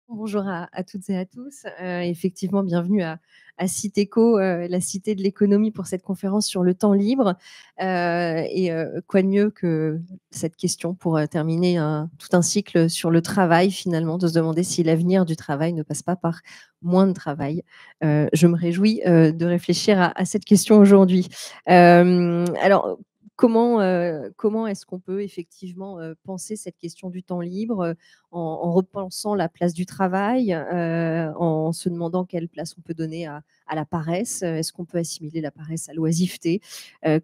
Bonjour à toutes et à tous. Effectivement, bienvenue à Citéco, la cité de l'économie pour cette conférence sur le temps libre. Quoi de mieux que cette question pour terminer tout un cycle sur le travail, finalement, de se demander si l'avenir du travail ne passe pas par moins de travail. Je me réjouis de réfléchir à cette question aujourd'hui. Alors, comment est-ce qu'on peut effectivement penser cette question du temps libre en repensant la place du travail, en se demandant quelle place on peut donner à la paresse. Est-ce qu'on peut assimiler la paresse à l'oisiveté?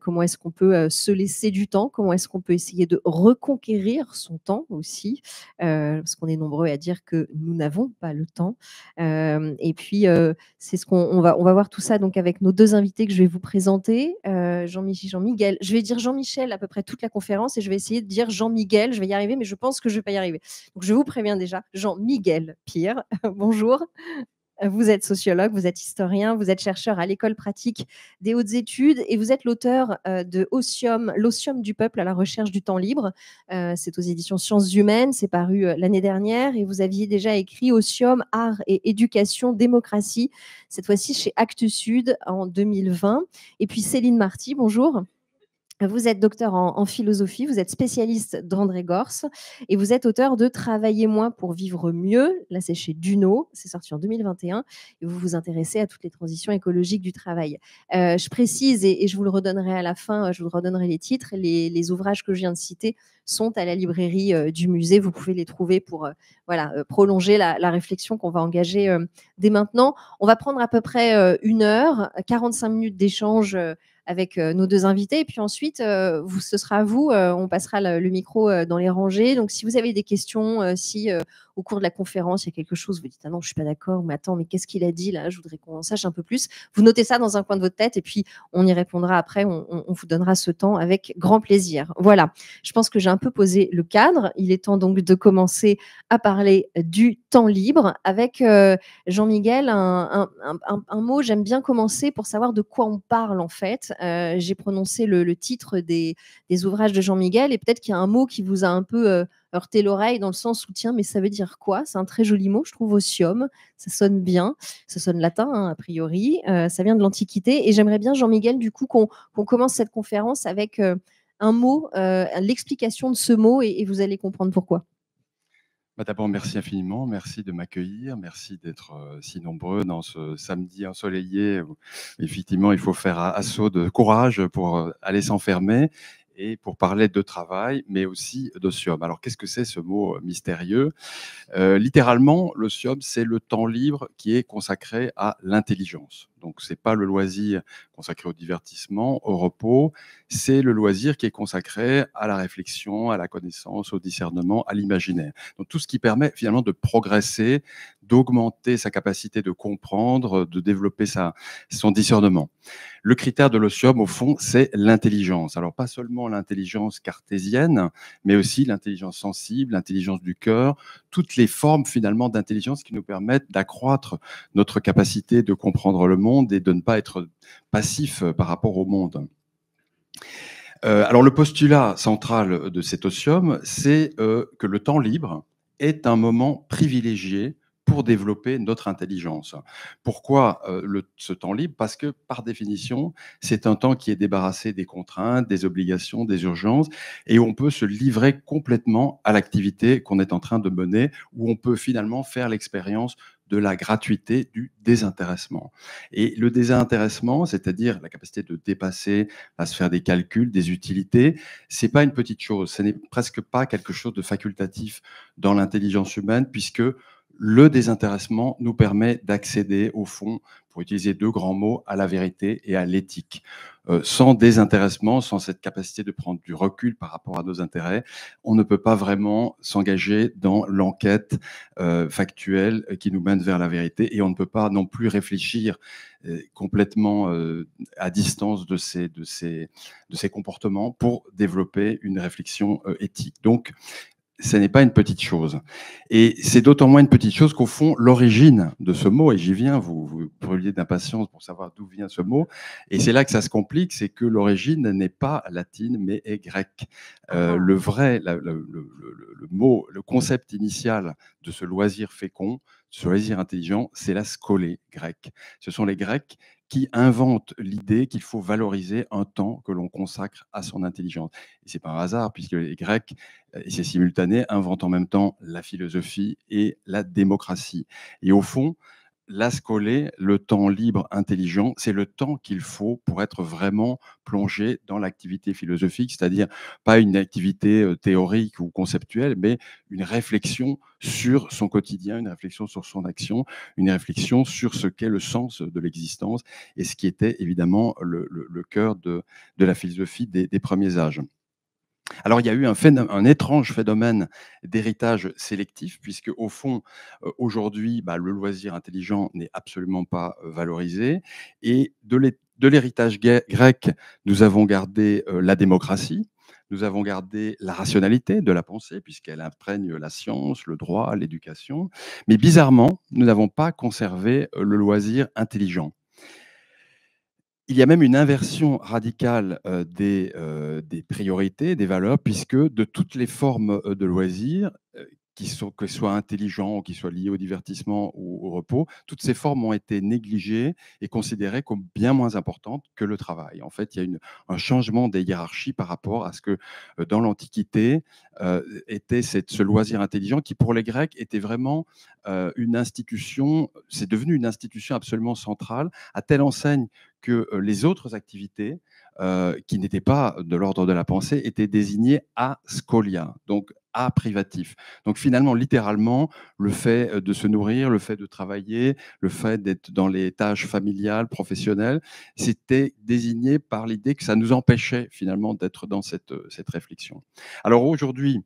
Comment est-ce qu'on peut se laisser du temps? Comment est-ce qu'on peut essayer de reconquérir son temps aussi? Parce qu'on est nombreux à dire que nous n'avons pas le temps. C'est ce qu'on va voir tout ça donc avec nos deux invités que je vais vous présenter. Jean-Miguel. Je vais dire Jean-Michel à peu près toute la conférence et je vais essayer de dire Jean-Miguel. Je vais y arriver, mais je pense que je ne vais pas y arriver. Donc, je vous préviens déjà, Jean-Miguel Pire, bonjour. Vous êtes sociologue, vous êtes historien, vous êtes chercheur à l'École pratique des hautes études et vous êtes l'auteur de Otium, l'Otium du peuple à la recherche du temps libre. C'est aux éditions Sciences Humaines, c'est paru l'année dernière et vous aviez déjà écrit Otium, art et éducation, démocratie, cette fois-ci chez Actes Sud en 2020. Et puis Céline Marty, bonjour. Vous êtes docteur en philosophie, vous êtes spécialiste d'André Gorz et vous êtes auteur de Travailler moins pour vivre mieux. Là, c'est chez Duno, c'est sorti en 2021 et vous vous intéressez à toutes les transitions écologiques du travail. Je précise et je vous le redonnerai à la fin, je vous redonnerai les titres. Les ouvrages que je viens de citer sont à la librairie du musée. Vous pouvez les trouver pour prolonger la réflexion qu'on va engager dès maintenant. On va prendre à peu près 1 heure, 45 minutes d'échange avec nos deux invités. Et puis ensuite, ce sera à vous. On passera le micro dans les rangées. Donc, si vous avez des questions, si au cours de la conférence, il y a quelque chose, vous dites « Ah non, je ne suis pas d'accord, mais attends, mais qu'est-ce qu'il a dit là? Je voudrais qu'on en sache un peu plus. » Vous notez ça dans un coin de votre tête et puis on y répondra après. On vous donnera ce temps avec grand plaisir. Voilà, je pense que j'ai un peu posé le cadre. Il est temps donc de commencer à parler du temps libre avec Jean-Miguel, un mot, j'aime bien commencer pour savoir de quoi on parle en fait. J'ai prononcé le titre des ouvrages de Jean-Miguel et peut-être qu'il y a un mot qui vous a un peu heurté l'oreille dans le sens où tiens, mais ça veut dire quoi? C'est un très joli mot, je trouve, otium. Ça sonne bien, ça sonne latin hein, a priori, ça vient de l'Antiquité et j'aimerais bien, Jean-Miguel, du coup, qu'on commence cette conférence avec un mot, l'explication de ce mot et vous allez comprendre pourquoi. D'abord, merci infiniment, merci de m'accueillir, merci d'être si nombreux dans ce samedi ensoleillé où effectivement il faut faire assaut de courage pour aller s'enfermer et pour parler de travail, mais aussi d'otium. Alors qu'est-ce que c'est ce mot mystérieux? Littéralement, l'otium, c'est le temps libre qui est consacré à l'intelligence. Donc, ce n'est pas le loisir consacré au divertissement, au repos, c'est le loisir qui est consacré à la réflexion, à la connaissance, au discernement, à l'imaginaire. Donc, tout ce qui permet finalement de progresser, d'augmenter sa capacité de comprendre, de développer son discernement. Le critère de l'otium, au fond, c'est l'intelligence. Alors, pas seulement l'intelligence cartésienne, mais aussi l'intelligence sensible, l'intelligence du cœur, toutes les formes finalement d'intelligence qui nous permettent d'accroître notre capacité de comprendre le monde et de ne pas être passif par rapport au monde. Alors le postulat central de cet otium, c'est que le temps libre est un moment privilégié pour développer notre intelligence. Pourquoi ce temps libre? Parce que par définition, c'est un temps qui est débarrassé des contraintes, des obligations, des urgences, et où on peut se livrer complètement à l'activité qu'on est en train de mener, où on peut finalement faire l'expérience de la gratuité, du désintéressement. Et le désintéressement, c'est-à-dire la capacité de dépasser, à se faire des calculs, des utilités, c'est pas une petite chose. Ce n'est presque pas quelque chose de facultatif dans l'intelligence humaine, puisque le désintéressement nous permet d'accéder, au fond, pour utiliser 2 grands mots, à la vérité et à l'éthique. Sans désintéressement, sans cette capacité de prendre du recul par rapport à nos intérêts, on ne peut pas vraiment s'engager dans l'enquête factuelle qui nous mène vers la vérité, et on ne peut pas non plus réfléchir complètement à distance de ces comportements pour développer une réflexion éthique. Donc, ce n'est pas une petite chose. Et c'est d'autant moins une petite chose qu'au fond, l'origine de ce mot, et j'y viens, vous brûliez d'impatience pour savoir d'où vient ce mot, et c'est là que ça se complique, c'est que l'origine n'est pas latine, mais est grecque. Le vrai, le mot, le concept initial de ce loisir fécond, ce loisir intelligent, c'est la scolée grecque. Ce sont les Grecs qui inventent l'idée qu'il faut valoriser un temps que l'on consacre à son intelligence. Et c'est pas un hasard, puisque les Grecs, et c'est simultané, inventent en même temps la philosophie et la démocratie. Et au fond, la scolée, le temps libre intelligent, c'est le temps qu'il faut pour être vraiment plongé dans l'activité philosophique, c'est-à-dire pas une activité théorique ou conceptuelle, mais une réflexion sur son quotidien, une réflexion sur son action, une réflexion sur ce qu'est le sens de l'existence et ce qui était évidemment le cœur de la philosophie des premiers âges. Alors, il y a eu un étrange phénomène d'héritage sélectif, puisque au fond, aujourd'hui, le loisir intelligent n'est absolument pas valorisé. Et de l'héritage grec, nous avons gardé la démocratie, nous avons gardé la rationalité de la pensée, puisqu'elle imprègne la science, le droit, l'éducation. Mais bizarrement, nous n'avons pas conservé le loisir intelligent. Il y a même une inversion radicale des priorités, des valeurs, puisque de toutes les formes de loisirs, que ce soit intelligents, ou qui soient liés au divertissement ou au repos, toutes ces formes ont été négligées et considérées comme bien moins importantes que le travail. En fait, il y a un changement des hiérarchies par rapport à ce que, dans l'Antiquité, était ce loisir intelligent qui, pour les Grecs, était vraiment une institution, c'est devenu une institution absolument centrale, à telle enseigne que les autres activités qui n'étaient pas de l'ordre de la pensée étaient désignées à scolia, donc à privatif. Donc finalement, littéralement, le fait de se nourrir, le fait de travailler, le fait d'être dans les tâches familiales, professionnelles, c'était désigné par l'idée que ça nous empêchait finalement d'être dans cette réflexion. Alors aujourd'hui,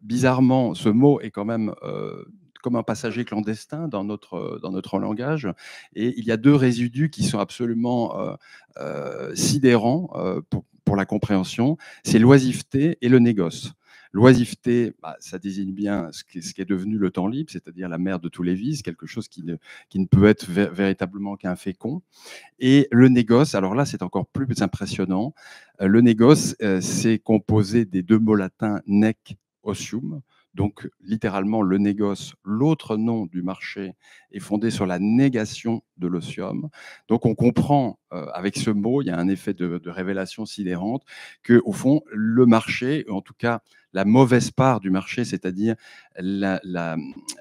bizarrement, ce mot est quand même comme un passager clandestin dans notre langage. Et il y a deux résidus qui sont absolument sidérants pour la compréhension, c'est l'oisiveté et le négoce. L'oisiveté, ça désigne bien ce qui est devenu le temps libre, c'est-à-dire la mère de tous les vices, quelque chose qui ne peut être véritablement qu'un fécond. Et le négoce, alors là, c'est encore plus impressionnant. Le négoce, c'est composé des deux mots latins nec osium. Donc, littéralement, le négoce, l'autre nom du marché, est fondé sur la négation de l'osium. Donc, on comprend, avec ce mot, il y a un effet de révélation sidérante, qu'au fond, le marché, en tout cas la mauvaise part du marché, c'est-à-dire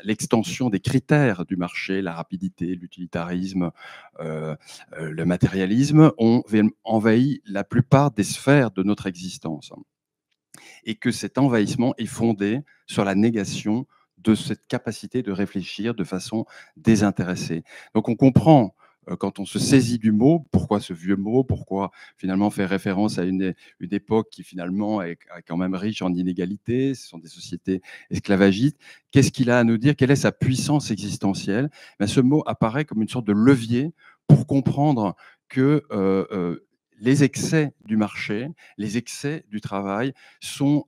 l'extension des critères du marché, la rapidité, l'utilitarisme, le matérialisme, ont envahi la plupart des sphères de notre existence. Et que cet envahissement est fondé sur la négation de cette capacité de réfléchir de façon désintéressée. Donc on comprend, quand on se saisit du mot, pourquoi ce vieux mot, pourquoi finalement faire référence à une époque qui finalement est quand même riche en inégalités, ce sont des sociétés esclavagistes. Qu'est-ce qu'il a à nous dire? Quelle est sa puissance existentielle? Ce mot apparaît comme une sorte de levier pour comprendre que les excès du marché, les excès du travail sont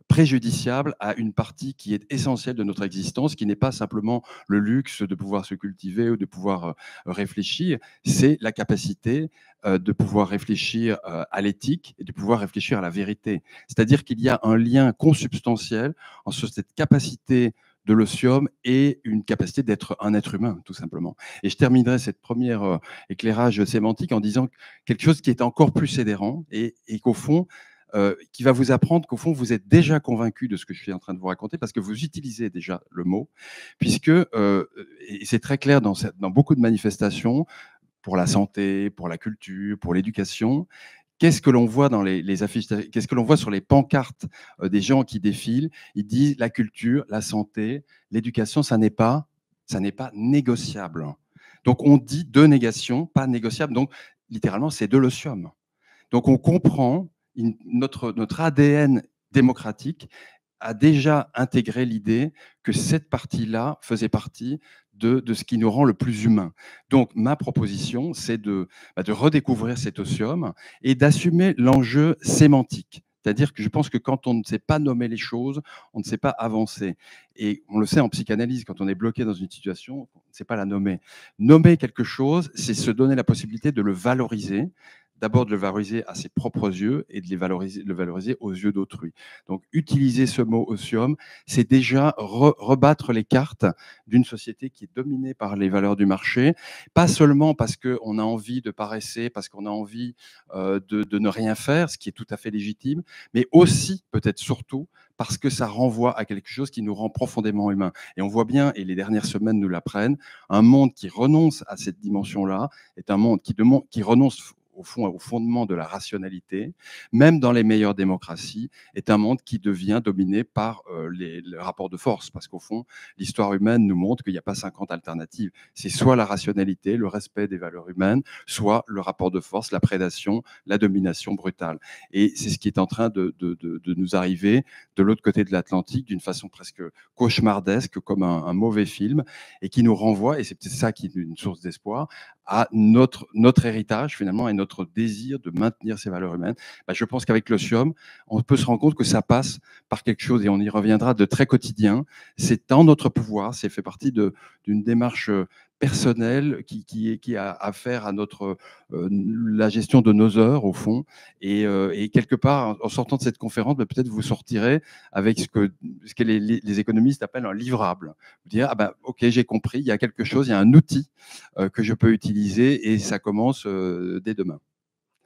préjudiciables à une partie qui est essentielle de notre existence, qui n'est pas simplement le luxe de pouvoir se cultiver ou de pouvoir réfléchir, c'est la capacité de pouvoir réfléchir à l'éthique et de pouvoir réfléchir à la vérité. C'est-à-dire qu'il y a un lien consubstantiel entre cette capacité de l'osium et une capacité d'être un être humain, tout simplement. Et je terminerai cette première éclairage sémantique en disant quelque chose qui est encore plus sidérant et qu'au fond, qui va vous apprendre qu'au fond, vous êtes déjà convaincu de ce que je suis en train de vous raconter parce que vous utilisez déjà le mot, puisque, et c'est très clair dans beaucoup de manifestations, pour la santé, pour la culture, pour l'éducation, qu'est-ce que l'on voit dans les affiches, qu'est-ce que l'on voit sur les pancartes des gens qui défilent? Ils disent la culture, la santé, l'éducation, ça n'est pas négociable. Donc on dit de négation, pas négociable. Donc littéralement, c'est de l'osium. Donc on comprend notre ADN démocratique a déjà intégré l'idée que cette partie-là faisait partie de ce qui nous rend le plus humain. Donc, ma proposition, c'est de redécouvrir cet osium et d'assumer l'enjeu sémantique. C'est-à-dire que je pense que quand on ne sait pas nommer les choses, on ne sait pas avancer. Et on le sait en psychanalyse, quand on est bloqué dans une situation, on ne sait pas la nommer. Nommer quelque chose, c'est se donner la possibilité de le valoriser. D'abord de le valoriser à ses propres yeux et de le valoriser aux yeux d'autrui. Donc, utiliser ce mot otium, c'est déjà rebattre les cartes d'une société qui est dominée par les valeurs du marché, pas seulement parce qu'on a envie de paresser, parce qu'on a envie de ne rien faire, ce qui est tout à fait légitime, mais aussi, peut-être surtout, parce que ça renvoie à quelque chose qui nous rend profondément humains. Et on voit bien, et les dernières semaines nous l'apprennent, un monde qui renonce à cette dimension-là est un monde qui renonce au fond, au fondement de la rationalité, même dans les meilleures démocraties, est un monde qui devient dominé par les rapports de force. Parce qu'au fond, l'histoire humaine nous montre qu'il n'y a pas 50 alternatives. C'est soit la rationalité, le respect des valeurs humaines, soit le rapport de force, la prédation, la domination brutale. Et c'est ce qui est en train de nous arriver de l'autre côté de l'Atlantique d'une façon presque cauchemardesque, comme un mauvais film, et qui nous renvoie, et c'est peut-être ça qui est une source d'espoir, à notre héritage finalement et notre désir de maintenir ces valeurs humaines. Je pense qu'avec l'Otium, on peut se rendre compte que ça passe par quelque chose, et on y reviendra, de très quotidien. C'est en notre pouvoir, c'est fait partie d'une démarche personnelle qui a affaire à la gestion de nos heures au fond. Et quelque part, en sortant de cette conférence, peut-être vous sortirez avec ce que les économistes appellent un livrable. Vous dire, ok, j'ai compris, il y a quelque chose, il y a un outil que je peux utiliser, et ça commence dès demain.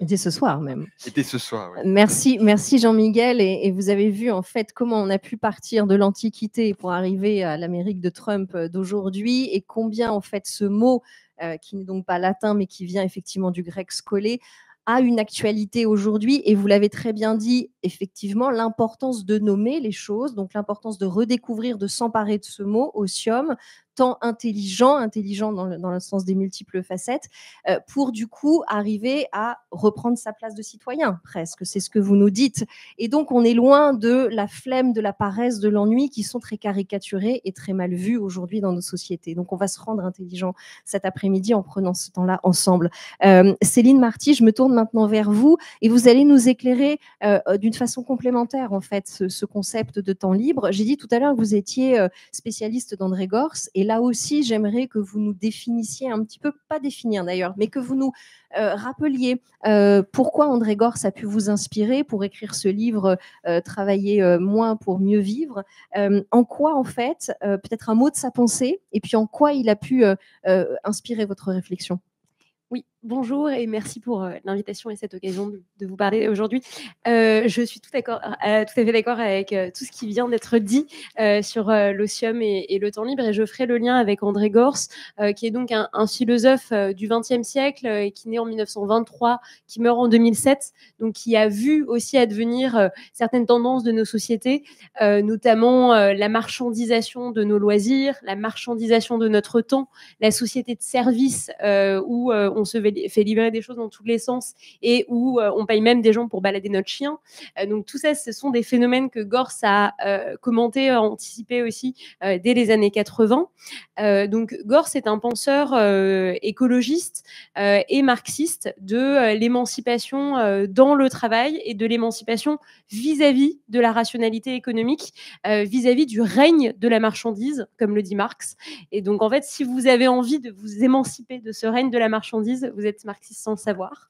Dès ce soir même. Et dès ce soir, oui. Merci Jean-Miguel. Et vous avez vu en fait comment on a pu partir de l'Antiquité pour arriver à l'Amérique de Trump d'aujourd'hui, et combien en fait ce mot, qui n'est donc pas latin mais qui vient effectivement du grec scolé, a une actualité aujourd'hui. Et vous l'avez très bien dit, effectivement, l'importance de nommer les choses, donc l'importance de redécouvrir, de s'emparer de ce mot, otium, tant intelligent dans le sens des multiples facettes, pour du coup arriver à reprendre sa place de citoyen, presque. C'est ce que vous nous dites. Et donc, on est loin de la flemme, de la paresse, de l'ennui, qui sont très caricaturés et très mal vus aujourd'hui dans nos sociétés. Donc, on va se rendre intelligent cet après-midi en prenant ce temps-là ensemble. Céline Marty, je me tourne maintenant vers vous, et vous allez nous éclairer d'une façon complémentaire, en fait, ce concept de temps libre. J'ai dit tout à l'heure que vous étiez spécialiste d'André Gorz, et là aussi, j'aimerais que vous nous définissiez un petit peu, pas définir d'ailleurs, mais que vous nous rappeliez pourquoi André Gorz a pu vous inspirer pour écrire ce livre Travailler moins pour mieux vivre. En quoi, en fait, peut-être un mot de sa pensée, et puis en quoi il a pu inspirer votre réflexion. Oui, bonjour et merci pour l'invitation et cette occasion de vous parler aujourd'hui. Je suis tout à fait d'accord avec tout ce qui vient d'être dit sur l'otium et le temps libre, et je ferai le lien avec André Gorz, qui est donc un philosophe du XXe siècle, qui est né en 1923, qui meurt en 2007, donc qui a vu aussi advenir certaines tendances de nos sociétés, notamment la marchandisation de nos loisirs, la marchandisation de notre temps, la société de service où on se fait livrer des choses dans tous les sens, et où on paye même des gens pour balader notre chien. Donc tout ça, ce sont des phénomènes que Gorz a commenté, anticipé aussi dès les années 80. Donc Gorz est un penseur écologiste et marxiste de l'émancipation dans le travail, et de l'émancipation vis-à-vis de la rationalité économique, vis-à-vis du règne de la marchandise, comme le dit Marx. Et donc en fait, si vous avez envie de vous émanciper de ce règne de la marchandise, vous êtes marxiste sans le savoir.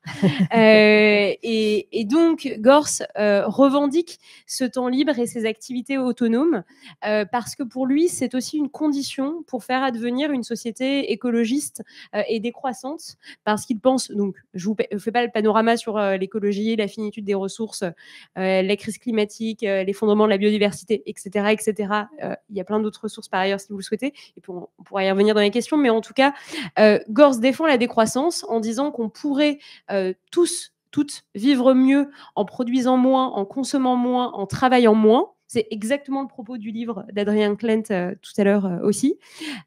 Et donc Gorz revendique ce temps libre et ces activités autonomes, parce que pour lui, c'est aussi une condition pour faire advenir une société écologiste et décroissante, parce qu'il pense, donc je ne vous fais pas le panorama sur l'écologie, la finitude des ressources, la crise climatique, l'effondrement de la biodiversité, etc. etc. Il y a plein d'autres ressources par ailleurs si vous le souhaitez, et puis on pourra y revenir dans les questions, mais en tout cas, Gorz défend la décroissance en disant qu'on pourrait toutes vivre mieux en produisant moins, en consommant moins, en travaillant moins. C'est exactement le propos du livre d'Adrien Klent tout à l'heure aussi.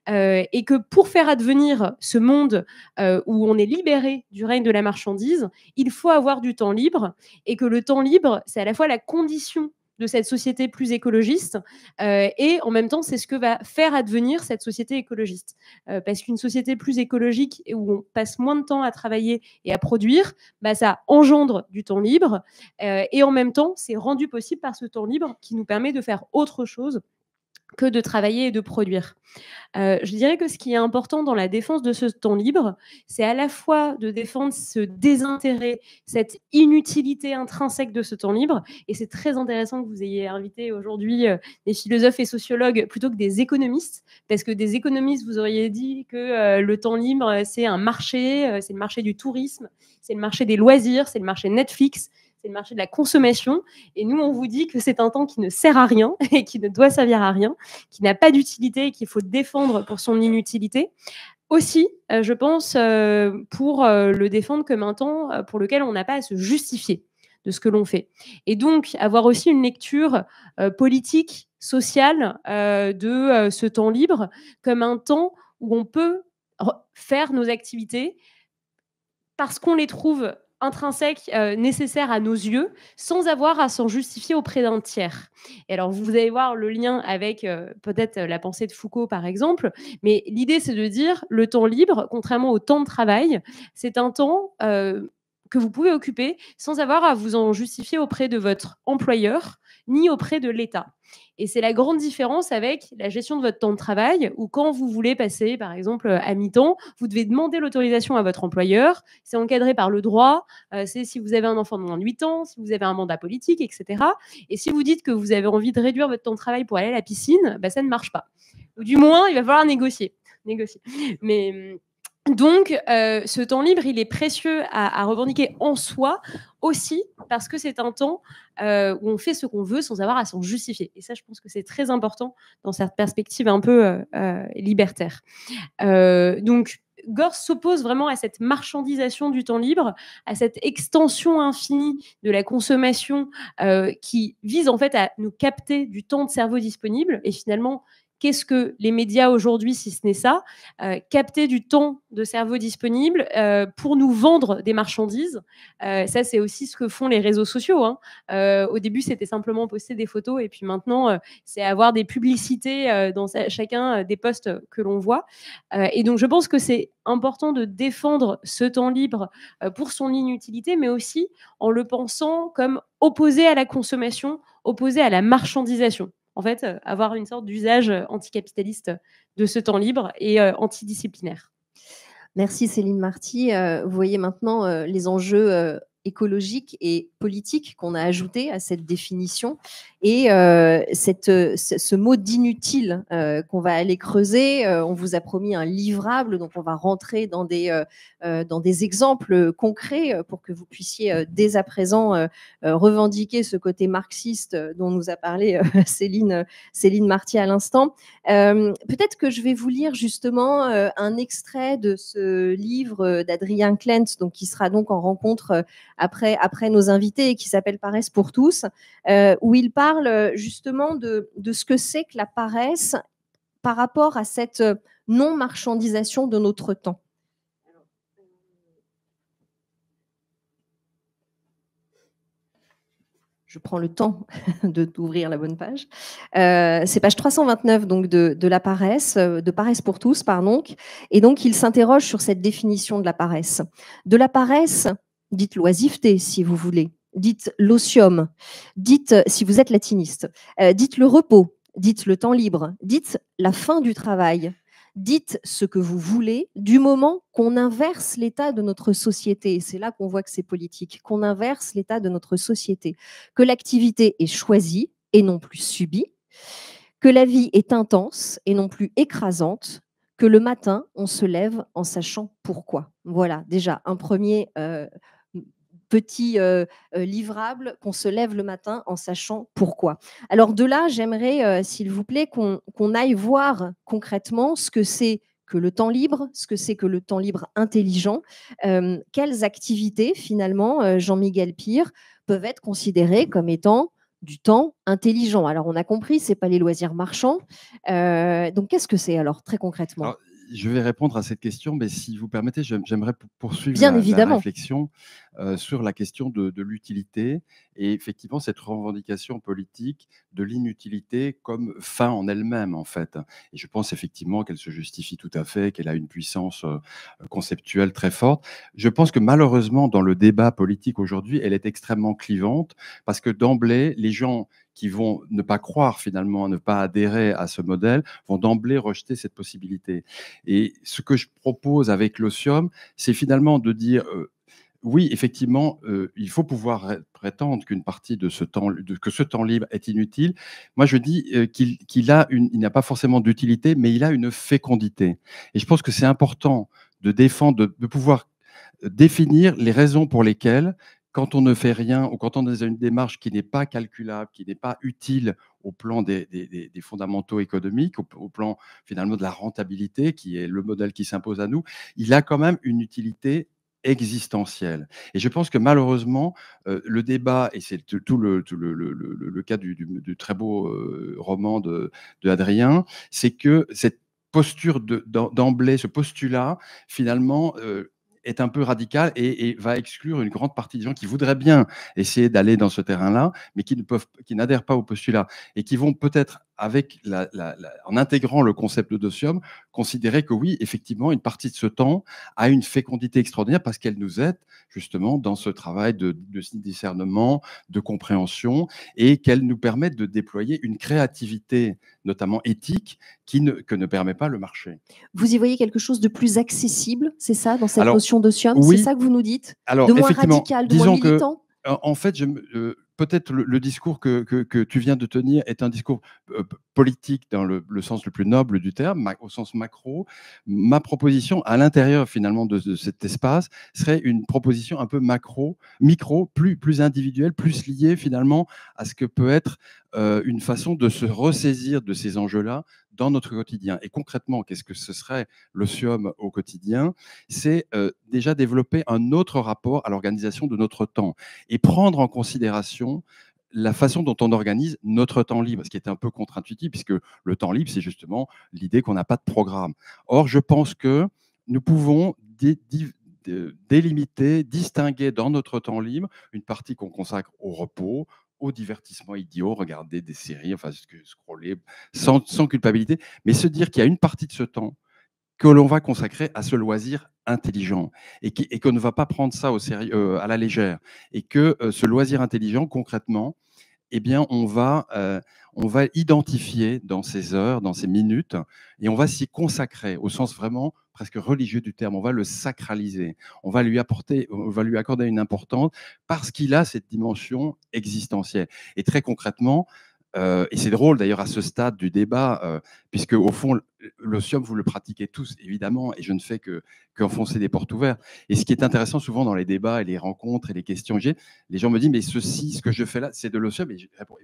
Et que pour faire advenir ce monde où on est libéré du règne de la marchandise, il faut avoir du temps libre, et que le temps libre, c'est à la fois la condition de cette société plus écologiste et en même temps, c'est ce que va faire advenir cette société écologiste. Parce qu'une société plus écologique et où on passe moins de temps à travailler et à produire, bah, ça engendre du temps libre et en même temps, c'est rendu possible par ce temps libre qui nous permet de faire autre chose que de travailler et de produire. Je dirais que ce qui est important dans la défense de ce temps libre, c'est à la fois de défendre ce désintérêt, cette inutilité intrinsèque de ce temps libre, et c'est très intéressant que vous ayez invité aujourd'hui des philosophes et sociologues plutôt que des économistes, parce que des économistes, vous auriez dit que le temps libre, c'est un marché, c'est le marché du tourisme, c'est le marché des loisirs, c'est le marché Netflix, c'est le marché de la consommation. Et nous, on vous dit que c'est un temps qui ne sert à rien et qui ne doit servir à rien, qui n'a pas d'utilité et qu'il faut défendre pour son inutilité. Aussi, je pense, pour le défendre comme un temps pour lequel on n'a pas à se justifier de ce que l'on fait. Et donc, avoir aussi une lecture politique, sociale de ce temps libre comme un temps où on peut faire nos activités parce qu'on les trouve intrinsèques, nécessaires à nos yeux, sans avoir à s'en justifier auprès d'un tiers. Et alors, vous allez voir le lien avec peut-être la pensée de Foucault, par exemple, mais l'idée, c'est de dire le temps libre, contrairement au temps de travail, c'est un temps que vous pouvez occuper sans avoir à vous en justifier auprès de votre employeur, ni auprès de l'État. Et c'est la grande différence avec la gestion de votre temps de travail, où quand vous voulez passer, par exemple, à mi-temps, vous devez demander l'autorisation à votre employeur, c'est encadré par le droit, c'est si vous avez un enfant de moins de 8 ans, si vous avez un mandat politique, etc. Et si vous dites que vous avez envie de réduire votre temps de travail pour aller à la piscine, bah, ça ne marche pas. Ou du moins, il va falloir négocier. Mais donc, ce temps libre, il est précieux à revendiquer en soi aussi parce que c'est un temps où on fait ce qu'on veut sans avoir à s'en justifier. Et ça, je pense que c'est très important dans cette perspective un peu libertaire. Donc, Gorz s'oppose vraiment à cette marchandisation du temps libre, à cette extension infinie de la consommation qui vise en fait à nous capter du temps de cerveau disponible. Et finalement, qu'est-ce que les médias aujourd'hui, si ce n'est ça, capter du temps de cerveau disponible pour nous vendre des marchandises. Ça, c'est aussi ce que font les réseaux sociaux. Hein. Au début, c'était simplement poster des photos et puis maintenant, c'est avoir des publicités dans chacun des posts que l'on voit. Et donc, je pense que c'est important de défendre ce temps libre pour son inutilité, mais aussi en le pensant comme opposé à la consommation, opposé à la marchandisation. En fait, avoir une sorte d'usage anticapitaliste de ce temps libre et antidisciplinaire. Merci Céline Marty. Vous voyez maintenant les enjeux écologiques et politiques qu'on a ajoutés à cette définition et ce mot d'inutile qu'on va aller creuser. On vous a promis un livrable, donc on va rentrer dans des exemples concrets pour que vous puissiez dès à présent revendiquer ce côté marxiste dont nous a parlé Céline Marty à l'instant. Peut-être que je vais vous lire justement un extrait de ce livre d'Adrien Klentz, donc qui sera donc en rencontre après nos invités et qui s'appelle Paresse pour tous, où il parle justement de ce que c'est que la paresse par rapport à cette non-marchandisation de notre temps. Je prends le temps d'ouvrir la bonne page. C'est page 329 donc de la paresse, de Paresse pour tous, pardon. Et donc, il s'interroge sur cette définition de la paresse. De la paresse, dites l'oisiveté si vous voulez, dites l'osium, dites, si vous êtes latiniste, dites le repos, dites le temps libre, dites la fin du travail. Dites ce que vous voulez du moment qu'on inverse l'état de notre société. Et c'est là qu'on voit que c'est politique, qu'on inverse l'état de notre société, que l'activité est choisie et non plus subie, que la vie est intense et non plus écrasante, que le matin, on se lève en sachant pourquoi. Voilà, déjà, un premier petit livrable, qu'on se lève le matin en sachant pourquoi. Alors de là, j'aimerais, s'il vous plaît, qu'on aille voir concrètement ce que c'est que le temps libre, ce que c'est que le temps libre intelligent, quelles activités, finalement, Jean-Miguel Pire, peuvent être considérées comme étant du temps intelligent. Alors, on a compris, ce n'est pas les loisirs marchands. Donc, qu'est-ce que c'est alors, très concrètement ? Alors, je vais répondre à cette question, mais si vous permettez, j'aimerais poursuivre Bien la évidemment. réflexion sur la question de l'utilité et effectivement cette revendication politique de l'inutilité comme fin en elle-même, en fait. Et je pense effectivement qu'elle se justifie tout à fait, qu'elle a une puissance conceptuelle très forte. Je pense que malheureusement, dans le débat politique aujourd'hui, elle est extrêmement clivante parce que d'emblée, les gens qui vont ne pas croire finalement, ne pas adhérer à ce modèle, vont d'emblée rejeter cette possibilité. Et ce que je propose avec l'Ocium, c'est finalement de dire oui, effectivement, il faut pouvoir prétendre qu'une partie de ce temps, que ce temps libre est inutile. Moi, je dis qu'il n'a pas forcément d'utilité, mais il a une fécondité. Et je pense que c'est important de défendre, de pouvoir définir les raisons pour lesquelles, quand on ne fait rien ou quand on est dans une démarche qui n'est pas calculable, qui n'est pas utile au plan des fondamentaux économiques, au plan finalement de la rentabilité, qui est le modèle qui s'impose à nous, il a quand même une utilité existentielle. Et je pense que malheureusement, le débat, et c'est tout le cas du très beau roman de Adrien, c'est que cette posture d'emblée, ce postulat, finalement, est un peu radical et va exclure une grande partie des gens qui voudraient bien essayer d'aller dans ce terrain-là, mais qui n'adhèrent pas au postulat et qui vont peut-être, en intégrant le concept d'Ocium, considérer que oui, effectivement, une partie de ce temps a une fécondité extraordinaire parce qu'elle nous aide justement dans ce travail de discernement, de compréhension et qu'elle nous permet de déployer une créativité, notamment éthique, que ne permet pas le marché. Vous y voyez quelque chose de plus accessible, c'est ça, dans cette Alors, notion d'Ocium? oui. C'est ça que vous nous dites? Alors, de moins effectivement, radical, de moins disons que, militant? en fait, peut-être le discours que tu viens de tenir est un discours politique dans le sens le plus noble du terme, au sens macro. Ma proposition, à l'intérieur finalement de cet espace, serait une proposition un peu micro, plus individuelle, plus liée finalement à ce que peut être une façon de se ressaisir de ces enjeux-là dans notre quotidien. Et concrètement, qu'est-ce que ce serait l'Ocium au quotidien? C'est déjà développer un autre rapport à l'organisation de notre temps et prendre en considération la façon dont on organise notre temps libre, ce qui est un peu contre-intuitif, puisque le temps libre, c'est justement l'idée qu'on n'a pas de programme. Or, je pense que nous pouvons délimiter, distinguer dans notre temps libre une partie qu'on consacre au repos, au divertissement idiot, regarder des séries, enfin scroller sans culpabilité, mais se dire qu'il y a une partie de ce temps que l'on va consacrer à ce loisir intelligent et qu'on ne va pas prendre ça au sérieux, à la légère. Et que ce loisir intelligent, concrètement, eh bien, on va identifier dans ces heures, dans ces minutes, et on va s'y consacrer au sens vraiment presque religieux du terme. On va le sacraliser. On va lui accorder une importance parce qu'il a cette dimension existentielle. Et très concrètement, et c'est drôle d'ailleurs à ce stade du débat, puisque au fond, l'Ocium, vous le pratiquez tous, évidemment, et je ne fais qu'enfoncer des portes ouvertes. Et ce qui est intéressant souvent dans les débats et les rencontres et les questions que j'ai, les gens me disent, mais ce que je fais là, c'est de l'Ocium. Et je réponds,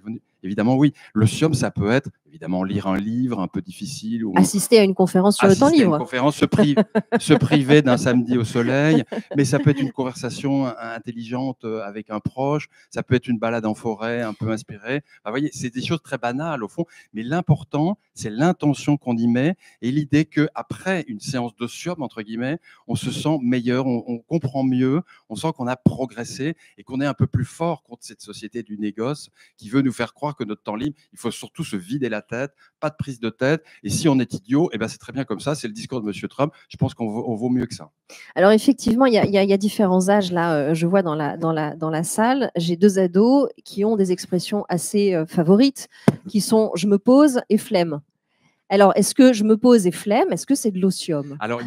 évidemment, oui. L'Ocium, ça peut être, évidemment, lire un livre un peu difficile. Ou assister à une conférence sur le temps assister à libre. une conférence, se priver d'un samedi au soleil, mais ça peut être une conversation intelligente avec un proche, ça peut être une balade en forêt un peu inspirée. Enfin, vous voyez, c'est des choses très banales au fond, mais l'important, c'est l'intention qu'on y met et l'idée qu'après une séance d'Ocium, entre guillemets, on se sent meilleur, on comprend mieux, on sent qu'on a progressé et qu'on est un peu plus fort contre cette société du négoce qui veut nous faire croire que notre temps libre, il faut surtout se vider la tête, pas de prise de tête, et si on est idiot, eh ben c'est très bien comme ça, c'est le discours de M. Trump, je pense qu'on vaut mieux que ça. Alors effectivement, il y a différents âges là. Je vois dans la salle, j'ai 2 ados qui ont des expressions assez favorites, qui sont je me pose et flemme. Alors, est-ce que je me pose et flemme, est-ce que c'est de l'Ocium? Alors,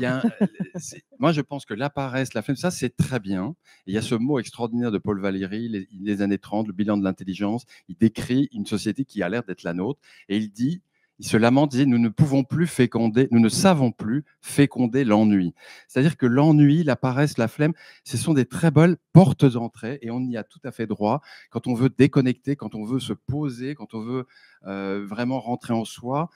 moi, je pense que la paresse, la flemme, ça, c'est très bien. Et il y a ce mot extraordinaire de Paul Valéry, les années 30, le bilan de l'intelligence. Il décrit une société qui a l'air d'être la nôtre. Et il se lamente, il dit, nous ne savons plus féconder l'ennui. C'est-à-dire que l'ennui, la paresse, la flemme, ce sont des très belles portes d'entrée et on y a tout à fait droit quand on veut déconnecter, quand on veut se poser, quand on veut vraiment rentrer en soi.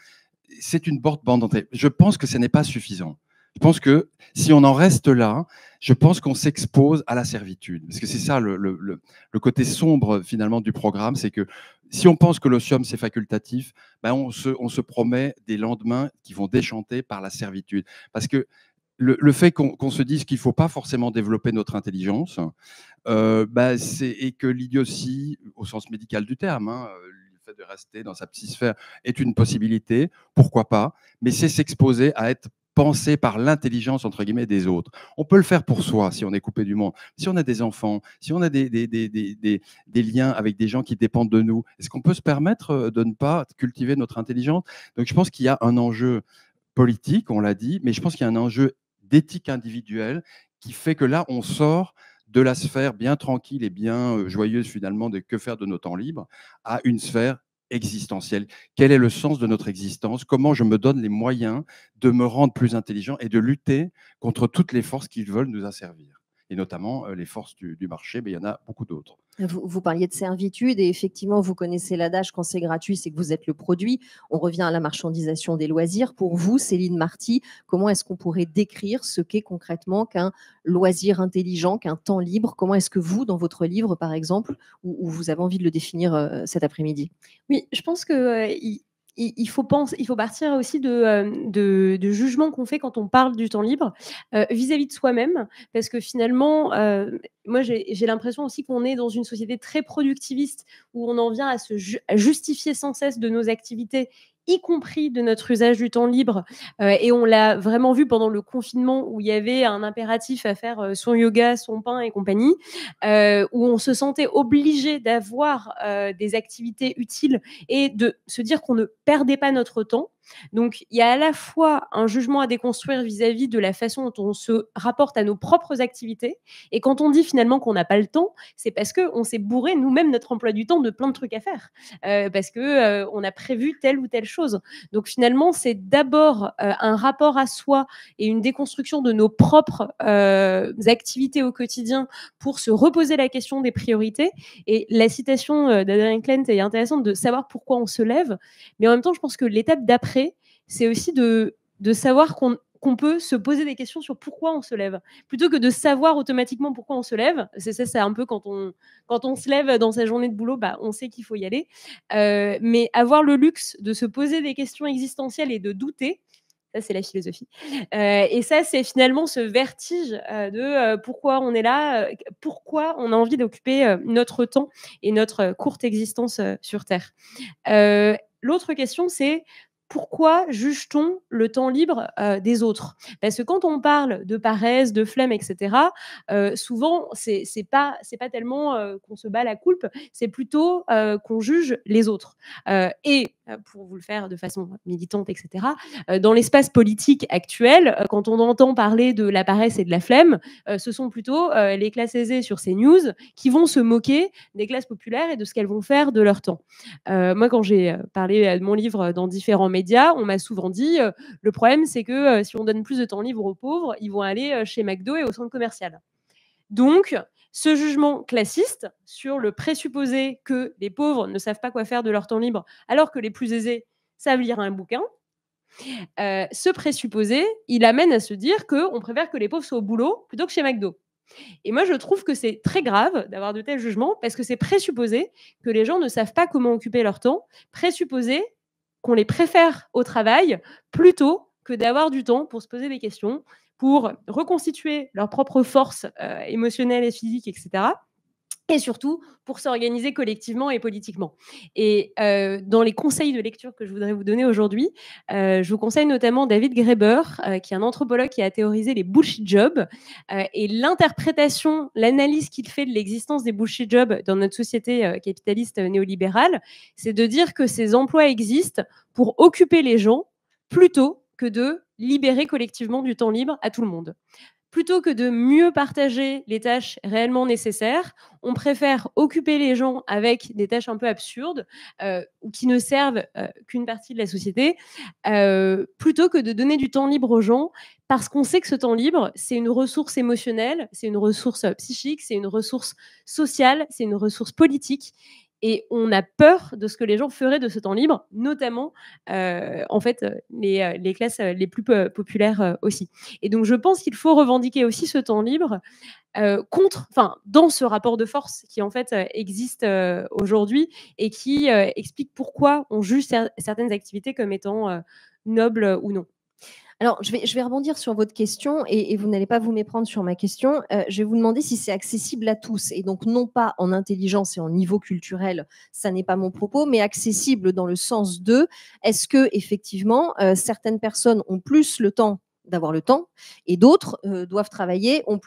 C'est une bande d'entrée. Je pense que ce n'est pas suffisant. Je pense que si on en reste là, je pense qu'on s'expose à la servitude. Parce que c'est ça le côté sombre finalement du programme, c'est que si on pense que l'otium c'est facultatif, ben on se promet des lendemains qui vont déchanter par la servitude. Parce que le fait qu'on se dise qu'il ne faut pas forcément développer notre intelligence, et que l'idiotie, au sens médical du terme, hein, le fait de rester dans sa psysphère est une possibilité, pourquoi pas, mais c'est s'exposer à être pensé par l'intelligence, entre guillemets, des autres. On peut le faire pour soi si on est coupé du monde. Si on a des enfants, si on a des liens avec des gens qui dépendent de nous, est-ce qu'on peut se permettre de ne pas cultiver notre intelligence? Donc je pense qu'il y a un enjeu politique, on l'a dit, mais je pense qu'il y a un enjeu d'éthique individuelle qui fait que là, on sort de la sphère bien tranquille et bien joyeuse finalement de que faire de nos temps libres à une sphère existentielle. Quel est le sens de notre existence? Comment je me donne les moyens de me rendre plus intelligent et de lutter contre toutes les forces qui veulent nous asservir? Et notamment les forces du marché, mais il y en a beaucoup d'autres. Vous parliez de servitude et effectivement, vous connaissez l'adage, quand c'est gratuit, c'est que vous êtes le produit. On revient à la marchandisation des loisirs. Pour vous, Céline Marty, comment est-ce qu'on pourrait décrire ce qu'est concrètement qu'un loisir intelligent, qu'un temps libre? Comment est-ce que vous, dans votre livre, par exemple, où vous avez envie de le définir cet après-midi? Oui, je pense que il faut partir aussi de jugements qu'on fait quand on parle du temps libre vis-à-vis de soi-même, parce que finalement, moi j'ai l'impression aussi qu'on est dans une société très productiviste où on en vient à justifier sans cesse de nos activités, y compris de notre usage du temps libre. Et on l'a vraiment vu pendant le confinement où il y avait un impératif à faire son yoga, son pain et compagnie, où on se sentait obligé d'avoir des activités utiles et de se dire qu'on ne perdait pas notre temps. Donc, il y a à la fois un jugement à déconstruire vis-à-vis de la façon dont on se rapporte à nos propres activités. Et quand on dit finalement qu'on n'a pas le temps, c'est parce qu'on s'est bourré nous-mêmes notre emploi du temps de plein de trucs à faire. Parce qu'on a prévu telle ou telle chose. Donc, finalement, c'est d'abord un rapport à soi et une déconstruction de nos propres activités au quotidien pour se reposer la question des priorités. Et la citation d'Adrien Klent est intéressante, de savoir pourquoi on se lève. Mais en même temps, je pense que l'étape d'après, c'est aussi de savoir qu'on peut se poser des questions sur pourquoi on se lève, plutôt que de savoir automatiquement pourquoi on se lève. C'est un peu quand on se lève dans sa journée de boulot, on sait qu'il faut y aller. Mais avoir le luxe de se poser des questions existentielles et de douter, ça, c'est la philosophie. Et ça, c'est finalement ce vertige de pourquoi on est là, pourquoi on a envie d'occuper notre temps et notre courte existence sur Terre. L'autre question, c'est pourquoi juge-t-on le temps libre des autres? Parce que quand on parle de paresse, de flemme, etc., souvent, c'est pas tellement qu'on se bat la coulpe, c'est plutôt qu'on juge les autres. Et pour vous le faire de façon militante, etc., dans l'espace politique actuel, quand on entend parler de la paresse et de la flemme, ce sont plutôt les classes aisées sur CNews qui vont se moquer des classes populaires et de ce qu'elles vont faire de leur temps. Moi, quand j'ai parlé de mon livre dans différents médias, on m'a souvent dit le problème, c'est que si on donne plus de temps libre aux pauvres, ils vont aller chez McDo et au centre commercial. Donc, ce jugement classiste sur le présupposé que les pauvres ne savent pas quoi faire de leur temps libre, alors que les plus aisés savent lire un bouquin, ce présupposé, il amène à se dire qu'on préfère que les pauvres soient au boulot plutôt que chez McDo. Et moi, je trouve que c'est très grave d'avoir de tels jugements parce que c'est présupposer que les gens ne savent pas comment occuper leur temps, présupposer qu'on les préfère au travail plutôt que d'avoir du temps pour se poser des questions, pour reconstituer leurs propres forces émotionnelles et physiques, etc. Et surtout pour s'organiser collectivement et politiquement. Et dans les conseils de lecture que je voudrais vous donner aujourd'hui, je vous conseille notamment David Graeber, qui est un anthropologue qui a théorisé les bullshit jobs, et l'interprétation, l'analyse qu'il fait de l'existence des bullshit jobs dans notre société capitaliste néolibérale, c'est de dire que ces emplois existent pour occuper les gens plutôt que de libérer collectivement du temps libre à tout le monde. Plutôt que de mieux partager les tâches réellement nécessaires, on préfère occuper les gens avec des tâches un peu absurdes ou qui ne servent qu'une partie de la société, plutôt que de donner du temps libre aux gens, parce qu'on sait que ce temps libre, c'est une ressource émotionnelle, c'est une ressource psychique, c'est une ressource sociale, c'est une ressource politique. Et on a peur de ce que les gens feraient de ce temps libre, notamment en fait les classes les plus populaires aussi. Et donc je pense qu'il faut revendiquer aussi ce temps libre dans ce rapport de force qui en fait existe aujourd'hui et qui explique pourquoi on juge certaines activités comme étant nobles ou non. Alors, je vais rebondir sur votre question et vous n'allez pas vous méprendre sur ma question. Je vais vous demander si c'est accessible à tous et donc non pas en intelligence et en niveau culturel, ça n'est pas mon propos, mais accessible dans le sens de est-ce que effectivement certaines personnes ont plus le temps d'avoir le temps et d'autres doivent travailler, ont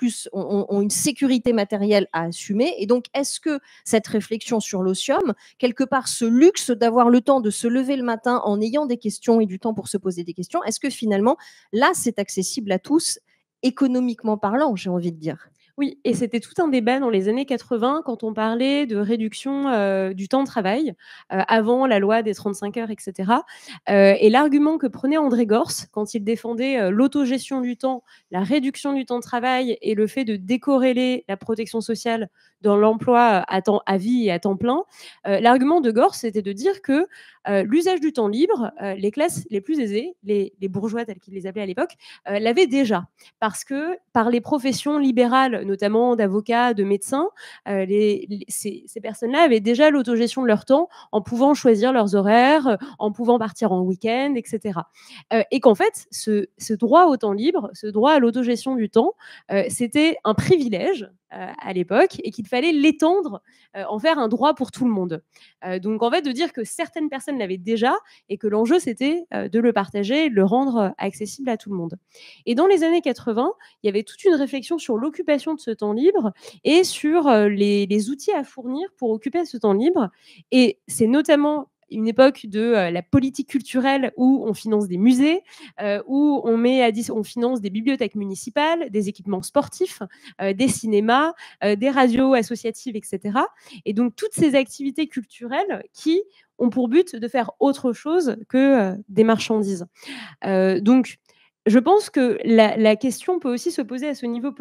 une sécurité matérielle à assumer. Et donc, est-ce que cette réflexion sur l'osium, quelque part ce luxe d'avoir le temps de se lever le matin en ayant des questions et du temps pour se poser des questions, est-ce que finalement, là, c'est accessible à tous, économiquement parlant, j'ai envie de dire? Oui, et c'était tout un débat dans les années 80 quand on parlait de réduction du temps de travail, avant la loi des 35 heures, etc. Et l'argument que prenait André Gorz quand il défendait l'autogestion du temps, la réduction du temps de travail et le fait de décorréler la protection sociale dans l'emploi à vie et à temps plein, l'argument de Gorz, c'était de dire que l'usage du temps libre, les classes les plus aisées, les bourgeois tels qu'ils les appelaient à l'époque, l'avaient déjà. Parce que par les professions libérales, notamment d'avocats, de médecins, ces personnes-là avaient déjà l'autogestion de leur temps en pouvant choisir leurs horaires, en pouvant partir en week-end, etc. Et qu'en fait, ce droit au temps libre, ce droit à l'autogestion du temps, c'était un privilège à l'époque et qu'il fallait l'étendre, en faire un droit pour tout le monde. Donc en fait, de dire que certaines personnes l'avaient déjà et que l'enjeu, c'était de le partager et de le rendre accessible à tout le monde. Et dans les années 80, il y avait toute une réflexion sur l'occupation de ce temps libre et sur les outils à fournir pour occuper ce temps libre. Et c'est notamment une époque de la politique culturelle où on finance des musées, où on finance des bibliothèques municipales, des équipements sportifs, des cinémas, des radios associatives, etc. Et donc toutes ces activités culturelles qui ont pour but de faire autre chose que des marchandises. Donc je pense que la question peut aussi se poser à ce niveau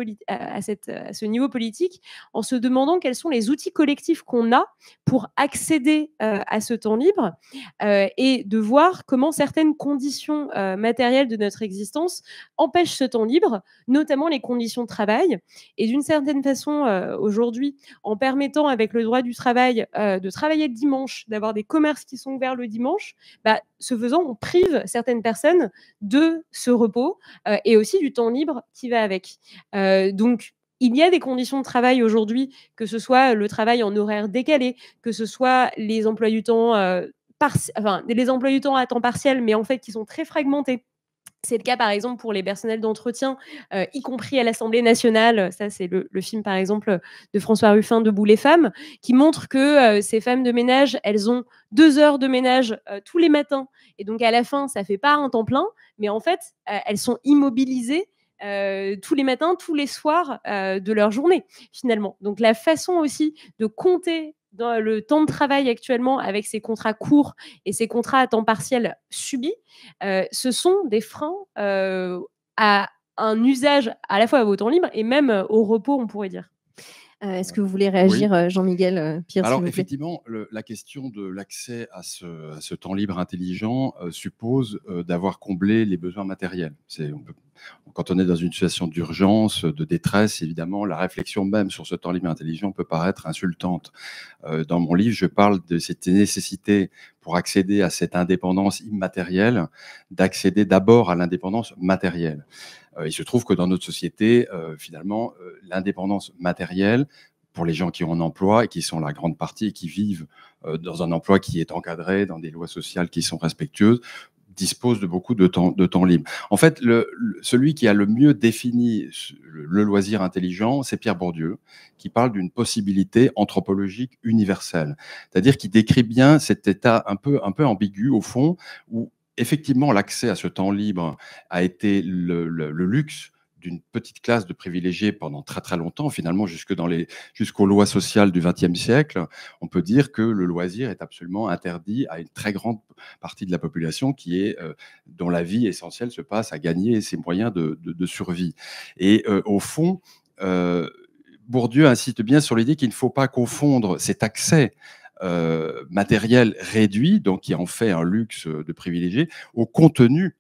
politique en se demandant quels sont les outils collectifs qu'on a pour accéder à ce temps libre et de voir comment certaines conditions matérielles de notre existence empêchent ce temps libre, notamment les conditions de travail. Et d'une certaine façon, aujourd'hui, en permettant avec le droit du travail de travailler le dimanche, d'avoir des commerces qui sont ouverts le dimanche, ce faisant, on prive certaines personnes de ce repos et aussi du temps libre qui va avec. Donc, il y a des conditions de travail aujourd'hui, que ce soit le travail en horaire décalé, que ce soit les emplois du temps, les emplois du temps à temps partiel, mais en fait qui sont très fragmentés. C'est le cas, par exemple, pour les personnels d'entretien, y compris à l'Assemblée nationale. Ça, c'est le film, par exemple, de François Ruffin, Debout les femmes, qui montre que ces femmes de ménage, elles ont 2 heures de ménage tous les matins. Et donc, à la fin, ça ne fait pas un temps plein, mais en fait, elles sont immobilisées tous les matins, tous les soirs de leur journée, finalement. Donc, la façon aussi de compter dans le temps de travail actuellement avec ces contrats courts et ces contrats à temps partiel subis, ce sont des freins à un usage à la fois au temps libre et même au repos, on pourrait dire. Est-ce que vous voulez réagir, oui. Jean-Miguel Pierre, Alors, effectivement, la question de l'accès à ce temps libre intelligent suppose d'avoir comblé les besoins matériels. Quand on est dans une situation d'urgence, de détresse, évidemment, la réflexion même sur ce temps libre intelligent peut paraître insultante. Dans mon livre, je parle de cette nécessité pour accéder à cette indépendance immatérielle, d'accéder d'abord à l'indépendance matérielle. Il se trouve que dans notre société, finalement, l'indépendance matérielle, pour les gens qui ont un emploi et qui sont la grande partie et qui vivent dans un emploi qui est encadré, dans des lois sociales qui sont respectueuses, dispose de beaucoup de temps libre. En fait, celui qui a le mieux défini le loisir intelligent, c'est Pierre Bourdieu, qui parle d'une possibilité anthropologique universelle. C'est-à-dire qu'il décrit bien cet état un peu ambigu, au fond, où effectivement, l'accès à ce temps libre a été le luxe d'une petite classe de privilégiés pendant très très longtemps, finalement jusqu'aux lois sociales du XXe siècle. On peut dire que le loisir est absolument interdit à une très grande partie de la population dont la vie essentielle se passe à gagner ses moyens de survie. Et au fond, Bourdieu insiste bien sur l'idée qu'il ne faut pas confondre cet accès matériel réduit, donc qui en fait un luxe de privilégié, au contenu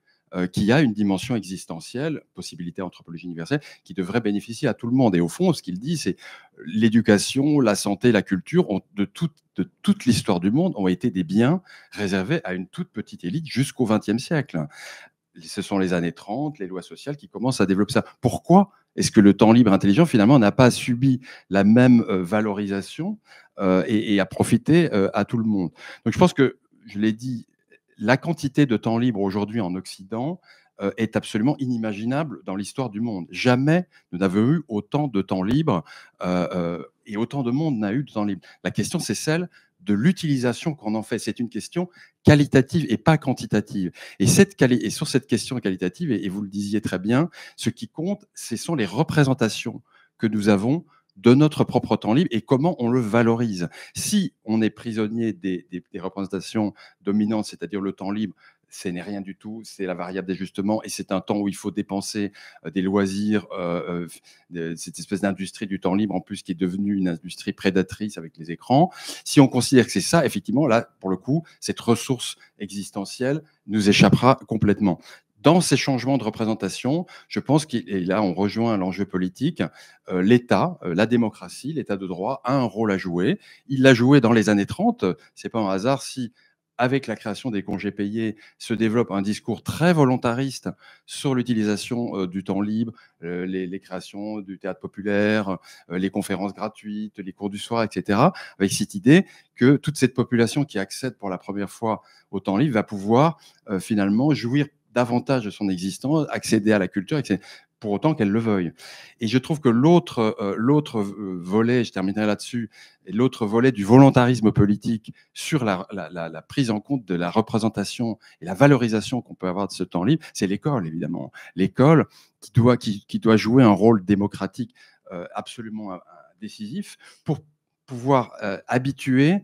qui a une dimension existentielle, possibilité anthropologie universelle, qui devrait bénéficier à tout le monde. Et au fond, ce qu'il dit, c'est l'éducation, la santé, la culture, de toute l'histoire du monde, ont été des biens réservés à une toute petite élite jusqu'au XXe siècle. Ce sont les années 30, les lois sociales qui commencent à développer ça. Pourquoi est-ce que le temps libre intelligent, finalement, n'a pas subi la même valorisation et a profité à tout le monde? Donc je pense que, je l'ai dit, la quantité de temps libre aujourd'hui en Occident est absolument inimaginable dans l'histoire du monde. Jamais nous n'avons eu autant de temps libre et autant de monde n'a eu de temps libre. La question, c'est celle de l'utilisation qu'on en fait. C'est une question qualitative et pas quantitative. Et sur cette question qualitative, et vous le disiez très bien, ce qui compte, ce sont les représentations que nous avons de notre propre temps libre et comment on le valorise. Si on est prisonnier des représentations dominantes, c'est-à-dire le temps libre, ce n'est rien du tout, c'est la variable d'ajustement et c'est un temps où il faut dépenser des loisirs, cette espèce d'industrie du temps libre en plus qui est devenue une industrie prédatrice avec les écrans. Si on considère que c'est ça, effectivement, là, pour le coup, cette ressource existentielle nous échappera complètement. Dans ces changements de représentation, je pense et là on rejoint l'enjeu politique, l'État, la démocratie, l'État de droit a un rôle à jouer. Il l'a joué dans les années 30, c'est pas un hasard si avec la création des congés payés, se développe un discours très volontariste sur l'utilisation du temps libre, les créations du théâtre populaire, les conférences gratuites, les cours du soir, etc., avec cette idée que toute cette population qui accède pour la première fois au temps libre va pouvoir finalement jouir davantage de son existence, accéder à la culture, pour autant qu'elle le veuille. Et je trouve que l'autre volet, je terminerai là-dessus, l'autre volet du volontarisme politique sur la prise en compte de la représentation et la valorisation qu'on peut avoir de ce temps libre, c'est l'école, évidemment. L'école qui doit jouer un rôle démocratique absolument décisif pour pouvoir habituer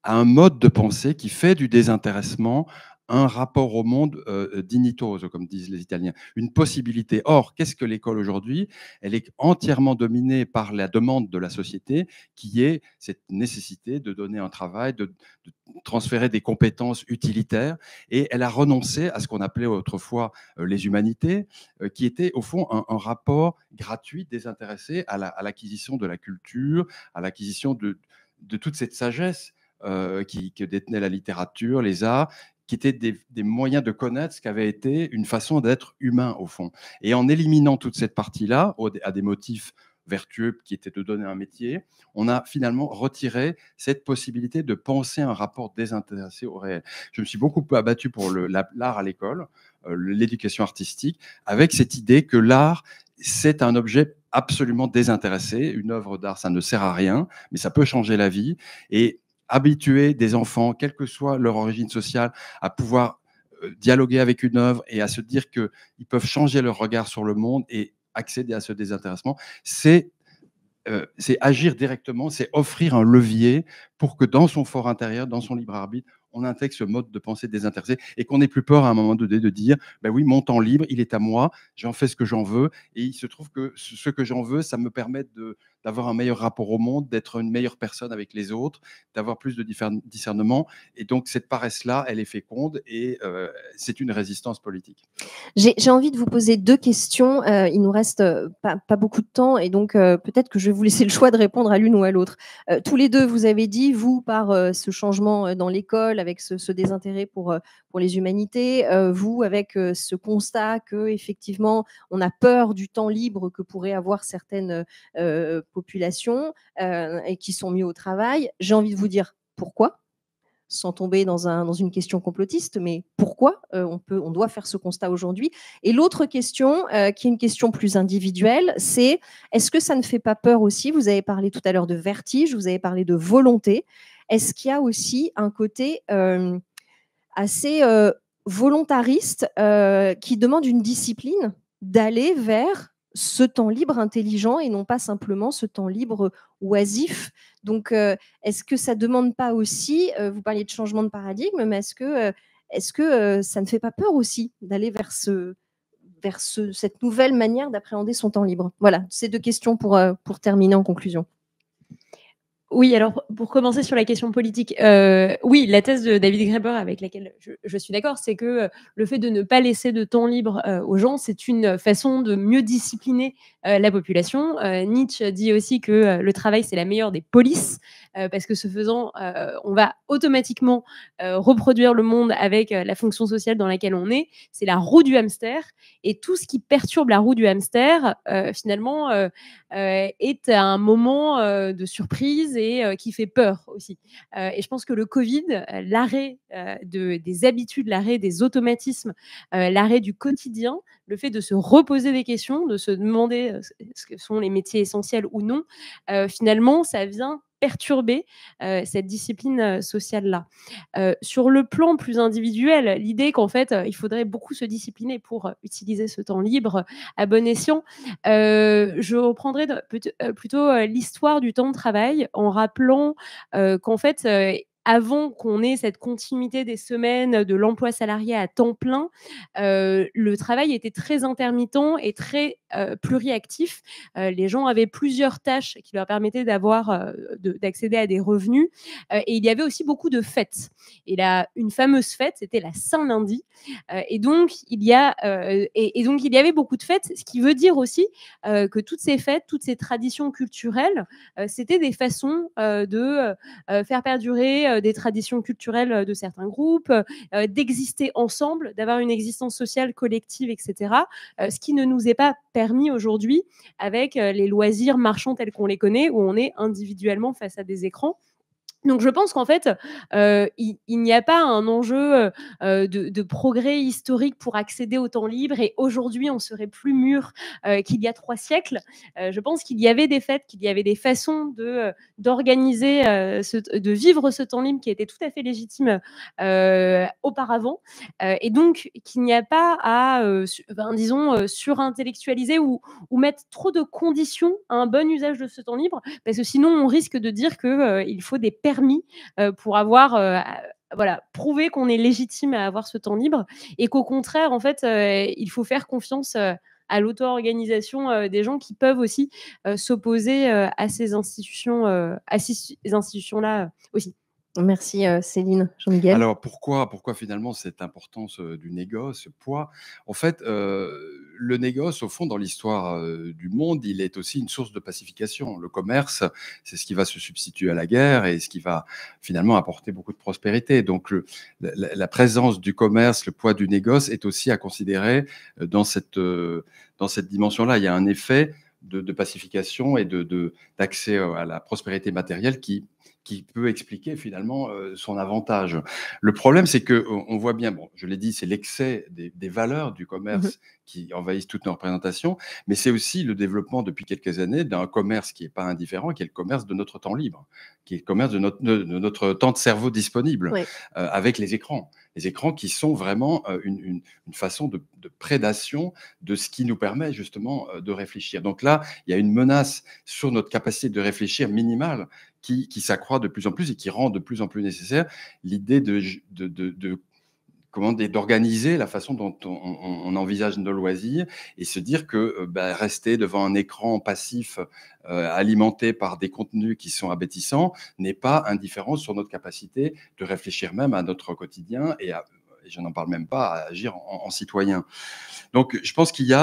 à un mode de pensée qui fait du désintéressement un rapport au monde dignitose, comme disent les Italiens, une possibilité. Or, qu'est-ce que l'école aujourd'hui? Elle est entièrement dominée par la demande de la société, qui est cette nécessité de donner un travail, de transférer des compétences utilitaires, et elle a renoncé à ce qu'on appelait autrefois les humanités, qui était au fond un rapport gratuit, désintéressé à l'acquisition de la culture, à l'acquisition de toute cette sagesse que détenait la littérature, les arts, qui étaient des moyens de connaître ce qu'avait été une façon d'être humain, au fond. Et en éliminant toute cette partie-là, à des motifs vertueux qui étaient de donner un métier, on a finalement retiré cette possibilité de penser un rapport désintéressé au réel. Je me suis beaucoup abattu pour l'art à l'école, l'éducation artistique, avec cette idée que l'art, c'est un objet absolument désintéressé. Une œuvre d'art, ça ne sert à rien, mais ça peut changer la vie. Et habituer des enfants, quelle que soit leur origine sociale, à pouvoir dialoguer avec une œuvre et à se dire qu'ils peuvent changer leur regard sur le monde et accéder à ce désintéressement, c'est agir directement, c'est offrir un levier pour que dans son fort intérieur, dans son libre arbitre, on intègre ce mode de pensée désintéressé et qu'on n'ait plus peur à un moment donné de dire ben oui, mon temps libre, il est à moi, j'en fais ce que j'en veux. Et il se trouve que ce que j'en veux, ça me permet d'avoir un meilleur rapport au monde, d'être une meilleure personne avec les autres, d'avoir plus de discernement. Et donc, cette paresse-là, elle est féconde et c'est une résistance politique. J'ai envie de vous poser deux questions. Il nous reste pas beaucoup de temps et donc peut-être que je vais vous laisser le choix de répondre à l'une ou à l'autre. Tous les deux, vous avez dit, vous, par ce changement dans l'école, avec ce désintérêt pour les humanités, vous, avec ce constat qu'effectivement, on a peur du temps libre que pourraient avoir certaines populations et qui sont mis au travail. J'ai envie de vous dire pourquoi, sans tomber dans une question complotiste, mais pourquoi on doit faire ce constat aujourd'hui? Et l'autre question, qui est une question plus individuelle, c'est est-ce que ça ne fait pas peur aussi? Vous avez parlé tout à l'heure de vertige, vous avez parlé de volonté. Est-ce qu'il y a aussi un côté assez volontariste qui demande une discipline d'aller vers ce temps libre intelligent et non pas simplement ce temps libre oisif? Donc, est-ce que ça ne demande pas aussi, vous parliez de changement de paradigme, mais est-ce que ça ne fait pas peur aussi d'aller vers cette nouvelle manière d'appréhender son temps libre? Voilà, ces deux questions pour terminer en conclusion. Oui, alors pour commencer sur la question politique, oui, la thèse de David Graeber avec laquelle je suis d'accord, c'est que le fait de ne pas laisser de temps libre aux gens, c'est une façon de mieux discipliner la population. Nietzsche dit aussi que le travail, c'est la meilleure des polices, parce que ce faisant, on va automatiquement reproduire le monde avec la fonction sociale dans laquelle on est. C'est la roue du hamster. Et tout ce qui perturbe la roue du hamster, finalement, est à un moment de surprise et qui fait peur aussi. Et je pense que le Covid, l'arrêt des habitudes, l'arrêt des automatismes, l'arrêt du quotidien, le fait de se reposer des questions, de se demander ce que sont les métiers essentiels ou non, finalement, ça vient perturber cette discipline sociale-là. Sur le plan plus individuel, l'idée qu'en fait, il faudrait beaucoup se discipliner pour utiliser ce temps libre à bon escient, je reprendrai plutôt l'histoire du temps de travail en rappelant qu'en fait, avant qu'on ait cette continuité des semaines de l'emploi salarié à temps plein, le travail était très intermittent et très pluriactif. Les gens avaient plusieurs tâches qui leur permettaient d'accéder à des revenus. Et il y avait aussi beaucoup de fêtes. Et là, une fameuse fête, c'était la Saint-Lundi. Et donc, il y avait beaucoup de fêtes, ce qui veut dire aussi que toutes ces fêtes, toutes ces traditions culturelles, c'était des façons de faire perdurer des traditions culturelles de certains groupes, d'exister ensemble, d'avoir une existence sociale collective, etc. Ce qui ne nous est pas permis aujourd'hui avec les loisirs marchands tels qu'on les connaît, où on est individuellement face à des écrans. Donc je pense qu'en fait, il n'y a pas un enjeu de progrès historique pour accéder au temps libre et aujourd'hui on serait plus mûr qu'il y a 3 siècles. Je pense qu'il y avait des fêtes, qu'il y avait des façons d'organiser, de vivre ce temps libre qui était tout à fait légitime auparavant, et donc qu'il n'y a pas à, disons, surintellectualiser ou mettre trop de conditions à un bon usage de ce temps libre, parce que sinon on risque de dire qu'il faut des permis pour avoir voilà, prouver qu'on est légitime à avoir ce temps libre et qu'au contraire, en fait, il faut faire confiance à l'auto-organisation des gens qui peuvent aussi s'opposer à ces institutions-là aussi. Merci Céline. Jean-Miguel. Alors pourquoi finalement cette importance du négoce, ce poids? En fait, le négoce, au fond, dans l'histoire du monde, il est aussi une source de pacification. Le commerce, c'est ce qui va se substituer à la guerre et ce qui va finalement apporter beaucoup de prospérité. Donc la présence du commerce, le poids du négoce est aussi à considérer dans cette dimension-là. Il y a un effet de pacification et d'accès à la prospérité matérielle qui peut expliquer finalement son avantage. Le problème, c'est qu'on voit bien, bon, je l'ai dit, c'est l'excès des valeurs du commerce qui envahissent toute nos représentations, mais c'est aussi le développement depuis quelques années d'un commerce qui n'est pas indifférent, qui est le commerce de notre temps libre, qui est le commerce de notre temps de cerveau disponible, avec les écrans. Les écrans qui sont vraiment une façon de prédation de ce qui nous permet justement de réfléchir. Donc là, il y a une menace sur notre capacité de réfléchir minimale qui s'accroît de plus en plus et qui rend de plus en plus nécessaire l'idée d'organiser la façon dont on envisage nos loisirs et se dire que rester devant un écran passif alimenté par des contenus qui sont abétissants n'est pas indifférent sur notre capacité de réfléchir même à notre quotidien et je n'en parle même pas, à agir en citoyen. Donc je pense qu'il y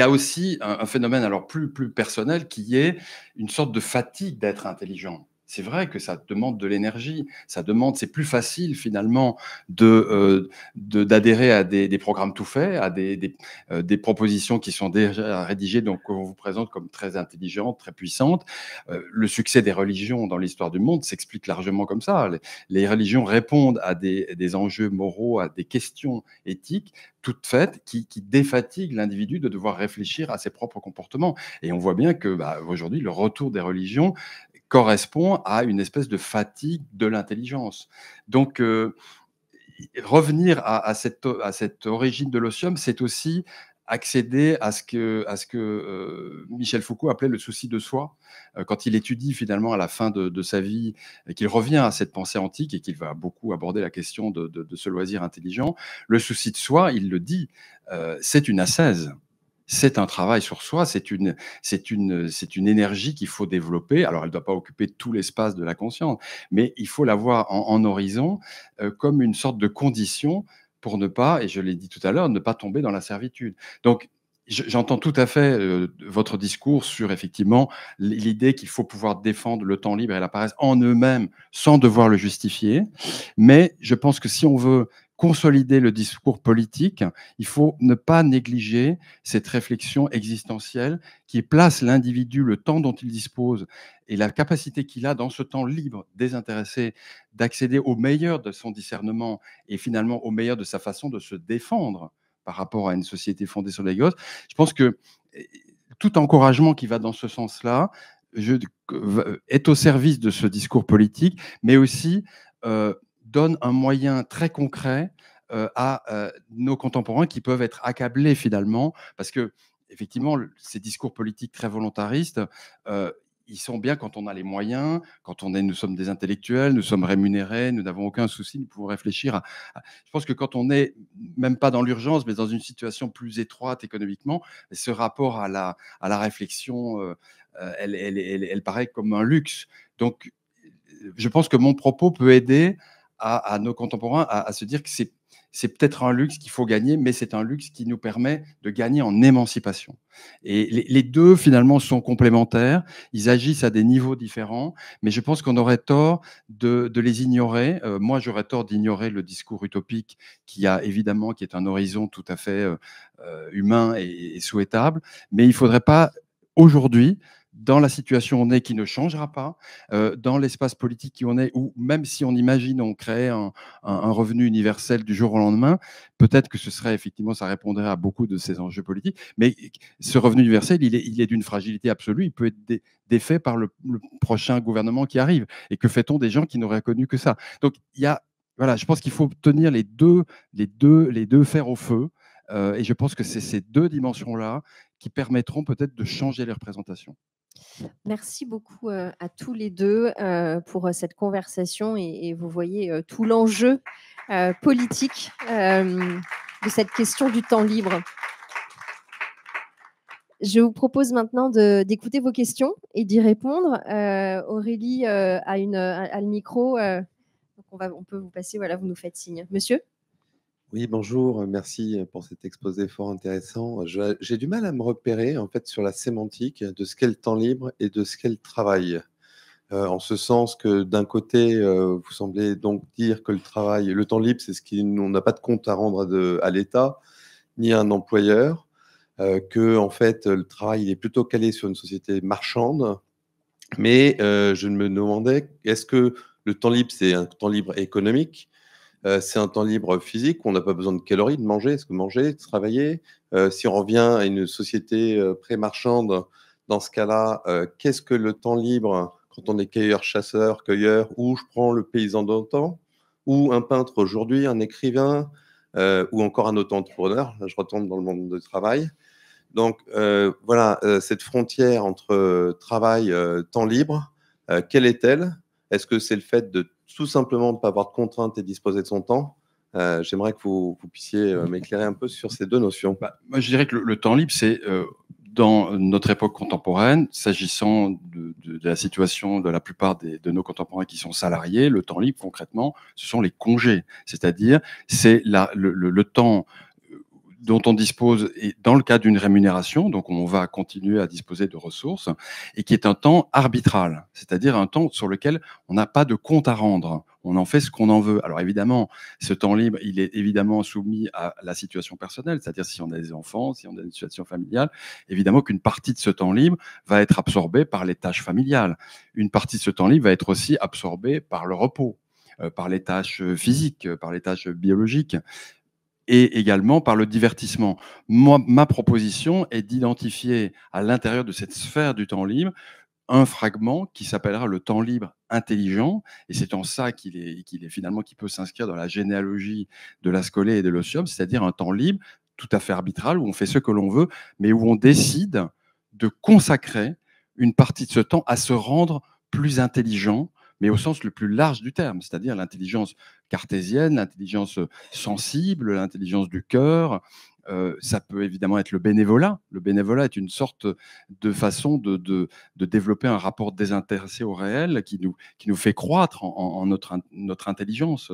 a aussi un phénomène alors plus personnel qui est une sorte de fatigue d'être intelligent. C'est vrai que ça demande de l'énergie, c'est plus facile finalement d'adhérer à des programmes tout faits, à des propositions qui sont déjà rédigées, donc qu'on vous présente comme très intelligentes, très puissantes. Le succès des religions dans l'histoire du monde s'explique largement comme ça. Les religions répondent à des enjeux moraux, à des questions éthiques toutes faites qui défatiguent l'individu de devoir réfléchir à ses propres comportements. Et on voit bien que aujourd'hui, le retour des religions correspond à une espèce de fatigue de l'intelligence. Donc, revenir à cette origine de l'osium, c'est aussi accéder à ce que Michel Foucault appelait le souci de soi, quand il étudie finalement à la fin de sa vie, et qu'il revient à cette pensée antique et qu'il va beaucoup aborder la question de ce loisir intelligent. Le souci de soi, il le dit, c'est une ascèse. c'est un travail sur soi, c'est une énergie qu'il faut développer. Alors, elle ne doit pas occuper tout l'espace de la conscience, mais il faut la voir en horizon comme une sorte de condition pour ne pas, et je l'ai dit tout à l'heure, ne pas tomber dans la servitude. Donc, j'entends tout à fait votre discours sur effectivement l'idée qu'il faut pouvoir défendre le temps libre et la paresse en eux-mêmes sans devoir le justifier. Mais je pense que si on veut consolider le discours politique, il faut ne pas négliger cette réflexion existentielle qui place l'individu, le temps dont il dispose et la capacité qu'il a dans ce temps libre, désintéressé, d'accéder au meilleur de son discernement et finalement au meilleur de sa façon de se défendre par rapport à une société fondée sur l'égos. Je pense que tout encouragement qui va dans ce sens-là est au service de ce discours politique, mais aussi donne un moyen très concret à nos contemporains qui peuvent être accablés finalement, parce que effectivement, ces discours politiques très volontaristes, ils sont bien quand on a les moyens, quand nous sommes des intellectuels, nous sommes rémunérés, nous n'avons aucun souci, nous pouvons réfléchir je pense que quand on n'est même pas dans l'urgence, mais dans une situation plus étroite économiquement, ce rapport à la réflexion, elle paraît comme un luxe. Donc, je pense que mon propos peut aider à nos contemporains à se dire que c'est peut-être un luxe qu'il faut gagner, mais c'est un luxe qui nous permet de gagner en émancipation. Et les deux, finalement, sont complémentaires. Ils agissent à des niveaux différents, mais je pense qu'on aurait tort de les ignorer. Moi, j'aurais tort d'ignorer le discours utopique qui est un horizon tout à fait humain et souhaitable, mais il ne faudrait pas, aujourd'hui, dans la situation où on est, qui ne changera pas, dans l'espace politique qui on est, où même si on imagine on crée un revenu universel du jour au lendemain, peut-être que ce serait effectivement, ça répondrait à beaucoup de ces enjeux politiques, mais ce revenu universel, il est d'une fragilité absolue, il peut être défait par le prochain gouvernement qui arrive. Et que fait-on des gens qui n'auraient connu que ça? Donc, voilà, je pense qu'il faut tenir les deux fers au feu, et je pense que c'est ces deux dimensions-là qui permettront peut-être de changer les représentations. Merci beaucoup à tous les deux pour cette conversation et vous voyez tout l'enjeu politique de cette question du temps libre. Je vous propose maintenant d'écouter vos questions et d'y répondre. Aurélie a le micro. Donc on peut vous passer, voilà, vous nous faites signe. Monsieur? Oui, bonjour, merci pour cet exposé fort intéressant. J'ai du mal à me repérer en fait sur la sémantique de ce qu'est le temps libre et de ce qu'est le travail. En ce sens que d'un côté, vous semblez donc dire que le temps libre, c'est on n'a pas de compte à rendre à l'État ni à un employeur, que en fait le travail il est plutôt calé sur une société marchande. Mais je me demandais, est-ce que le temps libre, c'est un temps libre économique? C'est un temps libre physique, on n'a pas besoin de calories, de manger. Est-ce que manger, travailler? Si on revient à une société pré-marchande, dans ce cas-là, qu'est-ce que le temps libre quand on est cueilleur-chasseur, cueilleur, ou je prends le paysan d'antan, ou un peintre aujourd'hui, un écrivain, ou encore un auto-entrepreneur? Là, je retourne dans le monde du travail. Donc voilà, cette frontière entre travail, temps libre, quelle est-elle? Est-ce que c'est le fait de tout simplement ne pas avoir de contraintes et disposer de son temps? J'aimerais que vous puissiez m'éclairer un peu sur ces deux notions. Moi, je dirais que le temps libre, c'est dans notre époque contemporaine, s'agissant de la situation de la plupart de nos contemporains qui sont salariés, le temps libre, concrètement, ce sont les congés. C'est-à-dire, c'est le temps dont on dispose et dans le cadre d'une rémunération, donc on va continuer à disposer de ressources, et qui est un temps arbitral, c'est-à-dire un temps sur lequel on n'a pas de compte à rendre. On en fait ce qu'on en veut. Alors évidemment, ce temps libre, il est évidemment soumis à la situation personnelle, c'est-à-dire si on a des enfants, si on a une situation familiale, évidemment qu'une partie de ce temps libre va être absorbée par les tâches familiales. Une partie de ce temps libre va être aussi absorbée par le repos, par les tâches physiques, par les tâches biologiques, et également par le divertissement. Moi, ma proposition est d'identifier à l'intérieur de cette sphère du temps libre un fragment qui s'appellera le temps libre intelligent, et c'est en ça qu'il est finalement, qui peut s'inscrire dans la généalogie de la scolée et de l'osium, c'est-à-dire un temps libre tout à fait arbitral, où on fait ce que l'on veut, mais où on décide de consacrer une partie de ce temps à se rendre plus intelligent, mais au sens le plus large du terme, c'est-à-dire l'intelligence cartésienne, l'intelligence sensible, l'intelligence du cœur, ça peut évidemment être le bénévolat. Le bénévolat est une sorte de façon de développer un rapport désintéressé au réel qui nous fait croître en notre intelligence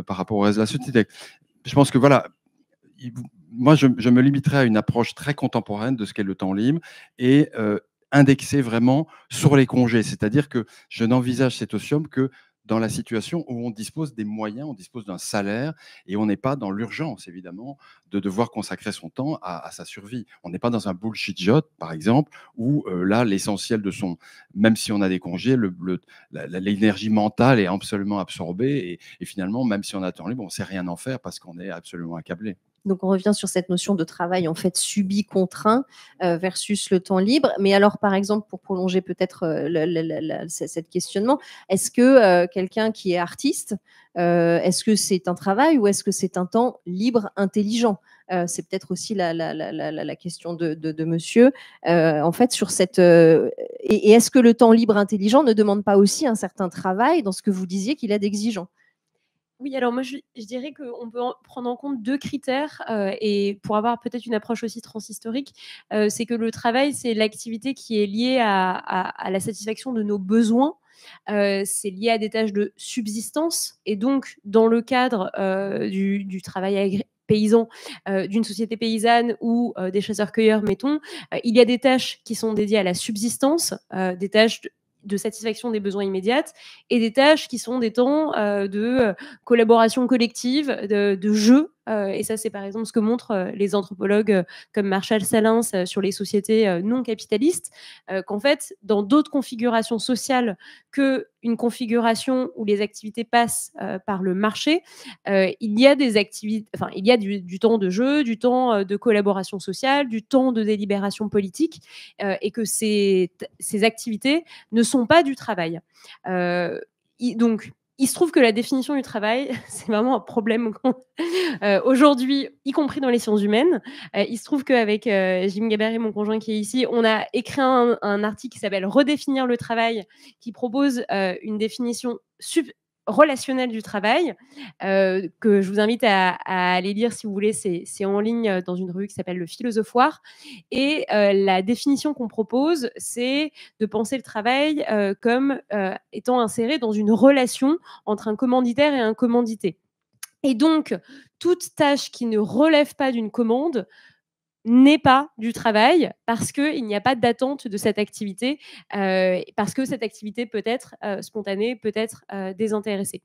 par rapport au reste de la société. Je pense que voilà, moi je me limiterai à une approche très contemporaine de ce qu'est le temps libre et indexé vraiment sur les congés. C'est-à-dire que je n'envisage cet osium que dans la situation où on dispose des moyens, on dispose d'un salaire et on n'est pas dans l'urgence, évidemment, de devoir consacrer son temps à sa survie. On n'est pas dans un bullshit job, par exemple, où là, l'essentiel de son... Même si on a des congés, l'énergie mentale est absolument absorbée et finalement, même si on a temps libre, on ne sait rien en faire parce qu'on est absolument accablé. Donc, on revient sur cette notion de travail en fait subi, contraint versus le temps libre. Mais alors, par exemple, pour prolonger peut-être cette questionnement, est-ce que quelqu'un qui est artiste, est-ce que c'est un travail ou est-ce que c'est un temps libre intelligent? C'est peut-être aussi la question de monsieur. En fait, sur cette et est-ce que le temps libre intelligent ne demande pas aussi un certain travail dans ce que vous disiez qu'il a d'exigeant? Oui, alors moi, je dirais qu'on peut prendre en compte 2 critères et pour avoir peut-être une approche aussi transhistorique, c'est que le travail, c'est l'activité qui est liée à la satisfaction de nos besoins. C'est lié à des tâches de subsistance et donc dans le cadre du travail paysan d'une société paysanne ou des chasseurs-cueilleurs, mettons, il y a des tâches qui sont dédiées à la subsistance, des tâches de satisfaction des besoins immédiats et des tâches qui sont des temps de collaboration collective, de jeu. Et ça, c'est par exemple ce que montrent les anthropologues comme Marshall Salins sur les sociétés non capitalistes, qu'en fait, dans d'autres configurations sociales qu'une configuration où les activités passent par le marché, il y a des activités, enfin, il y a du temps de jeu, du temps de collaboration sociale, du temps de délibération politique, et que ces activités ne sont pas du travail. Donc, il se trouve que la définition du travail, c'est vraiment un problème aujourd'hui, y compris dans les sciences humaines. Il se trouve qu'avec Jim Gabarret, mon conjoint qui est ici, on a écrit un article qui s'appelle Redéfinir le travail, qui propose une définition relationnelle du travail, que je vous invite à aller lire si vous voulez. C'est en ligne dans une revue qui s'appelle Le Philosophoire. Et la définition qu'on propose, c'est de penser le travail comme étant inséré dans une relation entre un commanditaire et un commandité. Et donc, toute tâche qui ne relève pas d'une commande n'est pas du travail parce qu'il n'y a pas d'attente de cette activité, parce que cette activité peut être spontanée, peut être désintéressée.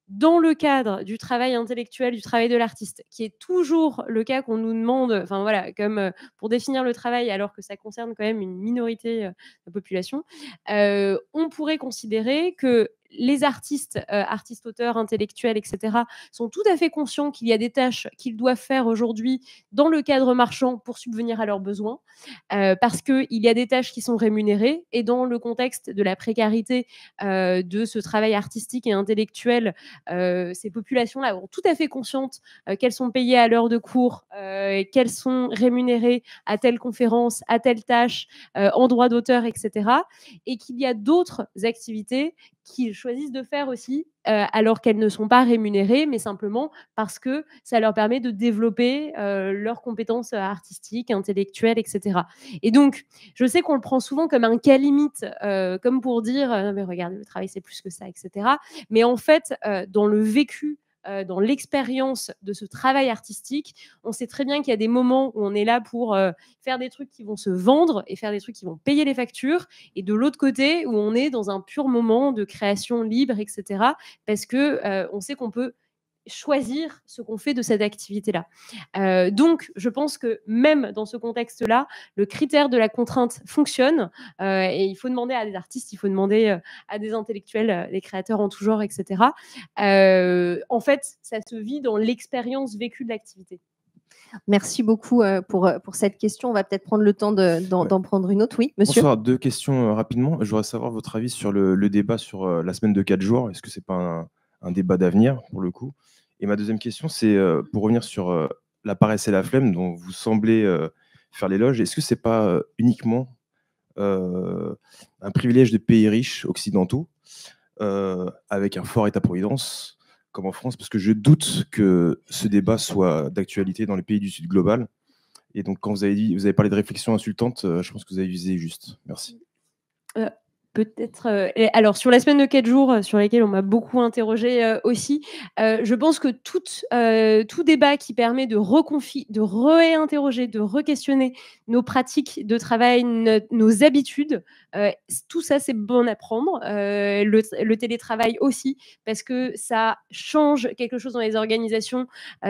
Dans le cadre du travail intellectuel, du travail de l'artiste, qui est toujours le cas qu'on nous demande, enfin voilà, comme pour définir le travail, alors que ça concerne quand même une minorité de la population, on pourrait considérer que les artistes, auteurs, intellectuels, etc., sont tout à fait conscients qu'il y a des tâches qu'ils doivent faire aujourd'hui dans le cadre marchand pour subvenir à leurs besoins, parce qu'il y a des tâches qui sont rémunérées et dans le contexte de la précarité de ce travail artistique et intellectuel, ces populations-là sont tout à fait conscientes qu'elles sont payées à l'heure de cours, qu'elles sont rémunérées à telle conférence, à telle tâche, en droit d'auteur, etc. Et qu'il y a d'autres activités qu'ils choisissent de faire aussi, alors qu'elles ne sont pas rémunérées, mais simplement parce que ça leur permet de développer leurs compétences artistiques, intellectuelles, etc. Et donc, je sais qu'on le prend souvent comme un cas limite, comme pour dire mais regarde, le travail c'est plus que ça, etc. Mais en fait, dans le vécu, dans l'expérience de ce travail artistique, on sait très bien qu'il y a des moments où on est là pour faire des trucs qui vont se vendre et faire des trucs qui vont payer les factures, et de l'autre côté où on est dans un pur moment de création libre, etc. Parce que on sait qu'on peut choisir ce qu'on fait de cette activité-là. Donc, je pense que même dans ce contexte-là, le critère de la contrainte fonctionne et il faut demander à des artistes, il faut demander à des intellectuels, des créateurs en tout genre, etc. En fait, ça se vit dans l'expérience vécue de l'activité. Merci beaucoup pour cette question. On va peut-être prendre le temps d'en prendre une autre. Oui, monsieur. Bonsoir, 2 questions rapidement. Je voudrais savoir votre avis sur le débat sur la semaine de 4 jours. Est-ce que ce n'est pas un débat d'avenir pour le coup? Et ma deuxième question, c'est pour revenir sur la paresse et la flemme dont vous semblez faire l'éloge. Est-ce que ce n'est pas uniquement un privilège des pays riches occidentaux avec un fort État-providence comme en France, parce que je doute que ce débat soit d'actualité dans les pays du Sud global. Et donc, quand vous avez parlé de réflexion insultante, je pense que vous avez visé juste. Merci. Peut-être. Alors, sur la semaine de 4 jours, sur lesquels on m'a beaucoup interrogée aussi, je pense que tout débat qui permet de réinterroger, de re-questionner nos pratiques de travail, nos habitudes, tout ça, c'est bon à prendre. Le télétravail aussi, parce que ça change quelque chose dans les organisations,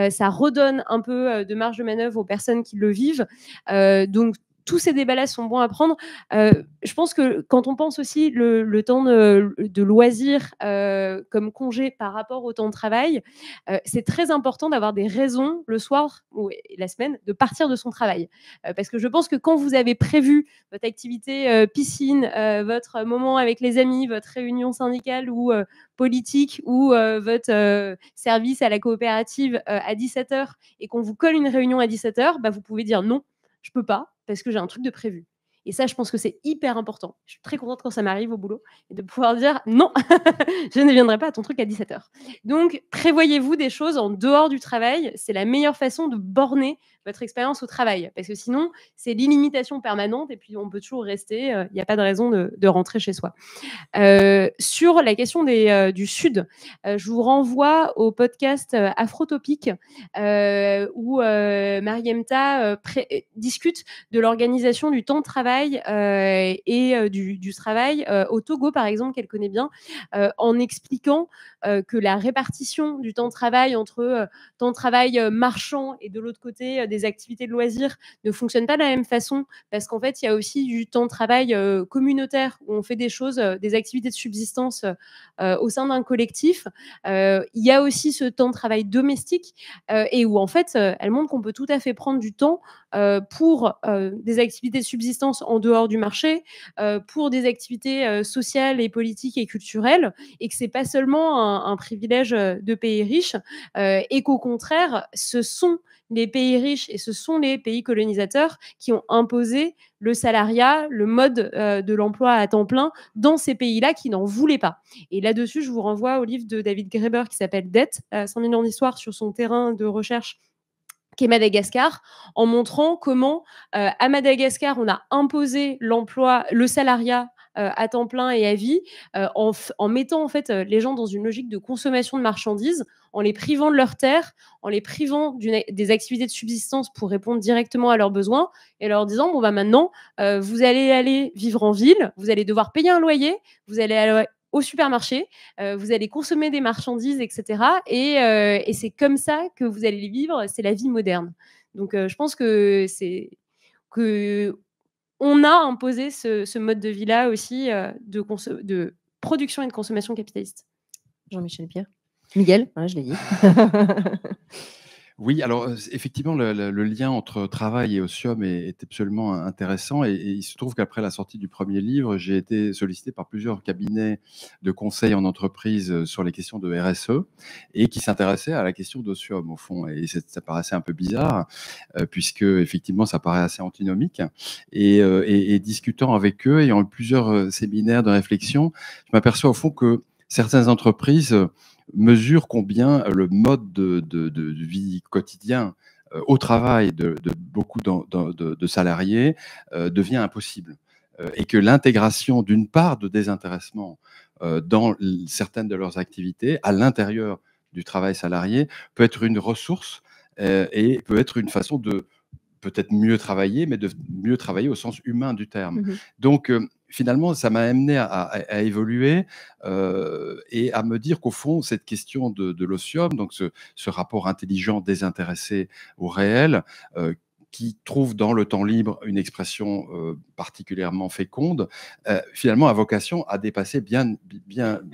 ça redonne un peu de marge de manœuvre aux personnes qui le vivent. Donc, tous ces débats-là sont bons à prendre. Je pense que quand on pense aussi le temps de loisir comme congé par rapport au temps de travail, c'est très important d'avoir des raisons le soir ou la semaine de partir de son travail. Parce que je pense que quand vous avez prévu votre activité piscine, votre moment avec les amis, votre réunion syndicale ou politique ou votre service à la coopérative à 17h et qu'on vous colle une réunion à 17h, bah, vous pouvez dire non, je peux pas parce que j'ai un truc de prévu. Et ça, je pense que c'est hyper important. Je suis très contente quand ça m'arrive au boulot et de pouvoir dire non, je ne viendrai pas à ton truc à 17h. Donc, prévoyez-vous des choses en dehors du travail. C'est la meilleure façon de borner votre expérience au travail. Parce que sinon, c'est l'illimitation permanente et puis on peut toujours rester. Il n'y a pas de raison de rentrer chez soi. Sur la question du Sud, je vous renvoie au podcast Afrotopique où Mariemta discute de l'organisation du temps de travail et du travail au Togo, par exemple, qu'elle connaît bien, en expliquant que la répartition du temps de travail entre temps de travail marchand et de l'autre côté des activités de loisirs ne fonctionne pas de la même façon parce qu'en fait, il y a aussi du temps de travail communautaire où on fait des choses, des activités de subsistance au sein d'un collectif. Il y a aussi ce temps de travail domestique et où en fait, elle montre qu'on peut tout à fait prendre du temps pour des activités de subsistance en dehors du marché, pour des activités sociales et politiques et culturelles, et que c'est pas seulement un privilège de pays riches, et qu'au contraire, ce sont les pays riches et ce sont les pays colonisateurs qui ont imposé le salariat, le mode de l'emploi à temps plein dans ces pays-là qui n'en voulaient pas. Et là-dessus, je vous renvoie au livre de David Graeber qui s'appelle Dette, 5000 ans d'histoire sur son terrain de recherche qu'est Madagascar, en montrant comment à Madagascar, on a imposé l'emploi, le salariat à temps plein et à vie, en mettant en fait les gens dans une logique de consommation de marchandises, en les privant de leurs terres, en les privant des activités de subsistance pour répondre directement à leurs besoins, et leur disant bon bah maintenant vous allez aller vivre en ville, vous allez devoir payer un loyer, vous allez aller au supermarché, vous allez consommer des marchandises, etc. Et c'est comme ça que vous allez vivre, c'est la vie moderne. Donc je pense que on a imposé ce mode de vie-là aussi de production et de consommation capitaliste. Jean-Michel Pierre. Miguel, voilà, je l'ai dit. Oui, alors effectivement, le lien entre travail et Osium est absolument intéressant. Et il se trouve qu'après la sortie du premier livre, j'ai été sollicité par plusieurs cabinets de conseil en entreprise sur les questions de RSE et qui s'intéressaient à la question d'Osium, au fond. Et ça paraissait un peu bizarre, puisque effectivement, ça paraît assez antinomique. Et discutant avec eux, ayant eu plusieurs séminaires de réflexion, je m'aperçois au fond que certaines entreprises mesure combien le mode de vie quotidien au travail de beaucoup de salariés devient impossible. Et que l'intégration d'une part de désintéressement dans certaines de leurs activités à l'intérieur du travail salarié peut être une ressource et peut être une façon de peut-être mieux travailler, mais de mieux travailler au sens humain du terme. Donc, finalement, ça m'a amené à évoluer et à me dire qu'au fond, cette question de l'Osium, donc ce rapport intelligent, désintéressé au réel, qui trouve dans le temps libre une expression particulièrement féconde, finalement a vocation à dépasser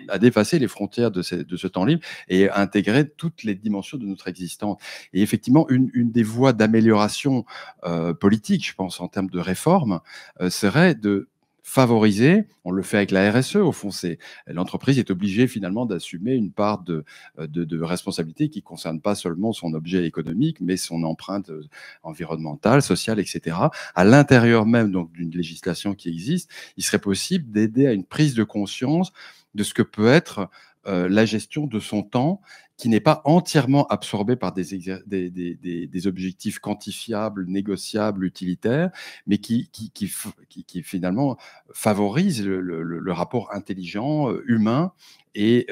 à dépasser les frontières de ce temps libre et à intégrer toutes les dimensions de notre existence. Et effectivement, une des voies d'amélioration politique, je pense en termes de réforme, serait de favoriser, on le fait avec la RSE, au fond, l'entreprise est obligée finalement d'assumer une part de responsabilité qui ne concerne pas seulement son objet économique, mais son empreinte environnementale, sociale, etc. À l'intérieur même donc d'une législation qui existe, il serait possible d'aider à une prise de conscience de ce que peut être la gestion de son temps qui n'est pas entièrement absorbé par des objectifs quantifiables, négociables, utilitaires, mais qui finalement favorise le rapport intelligent, humain, et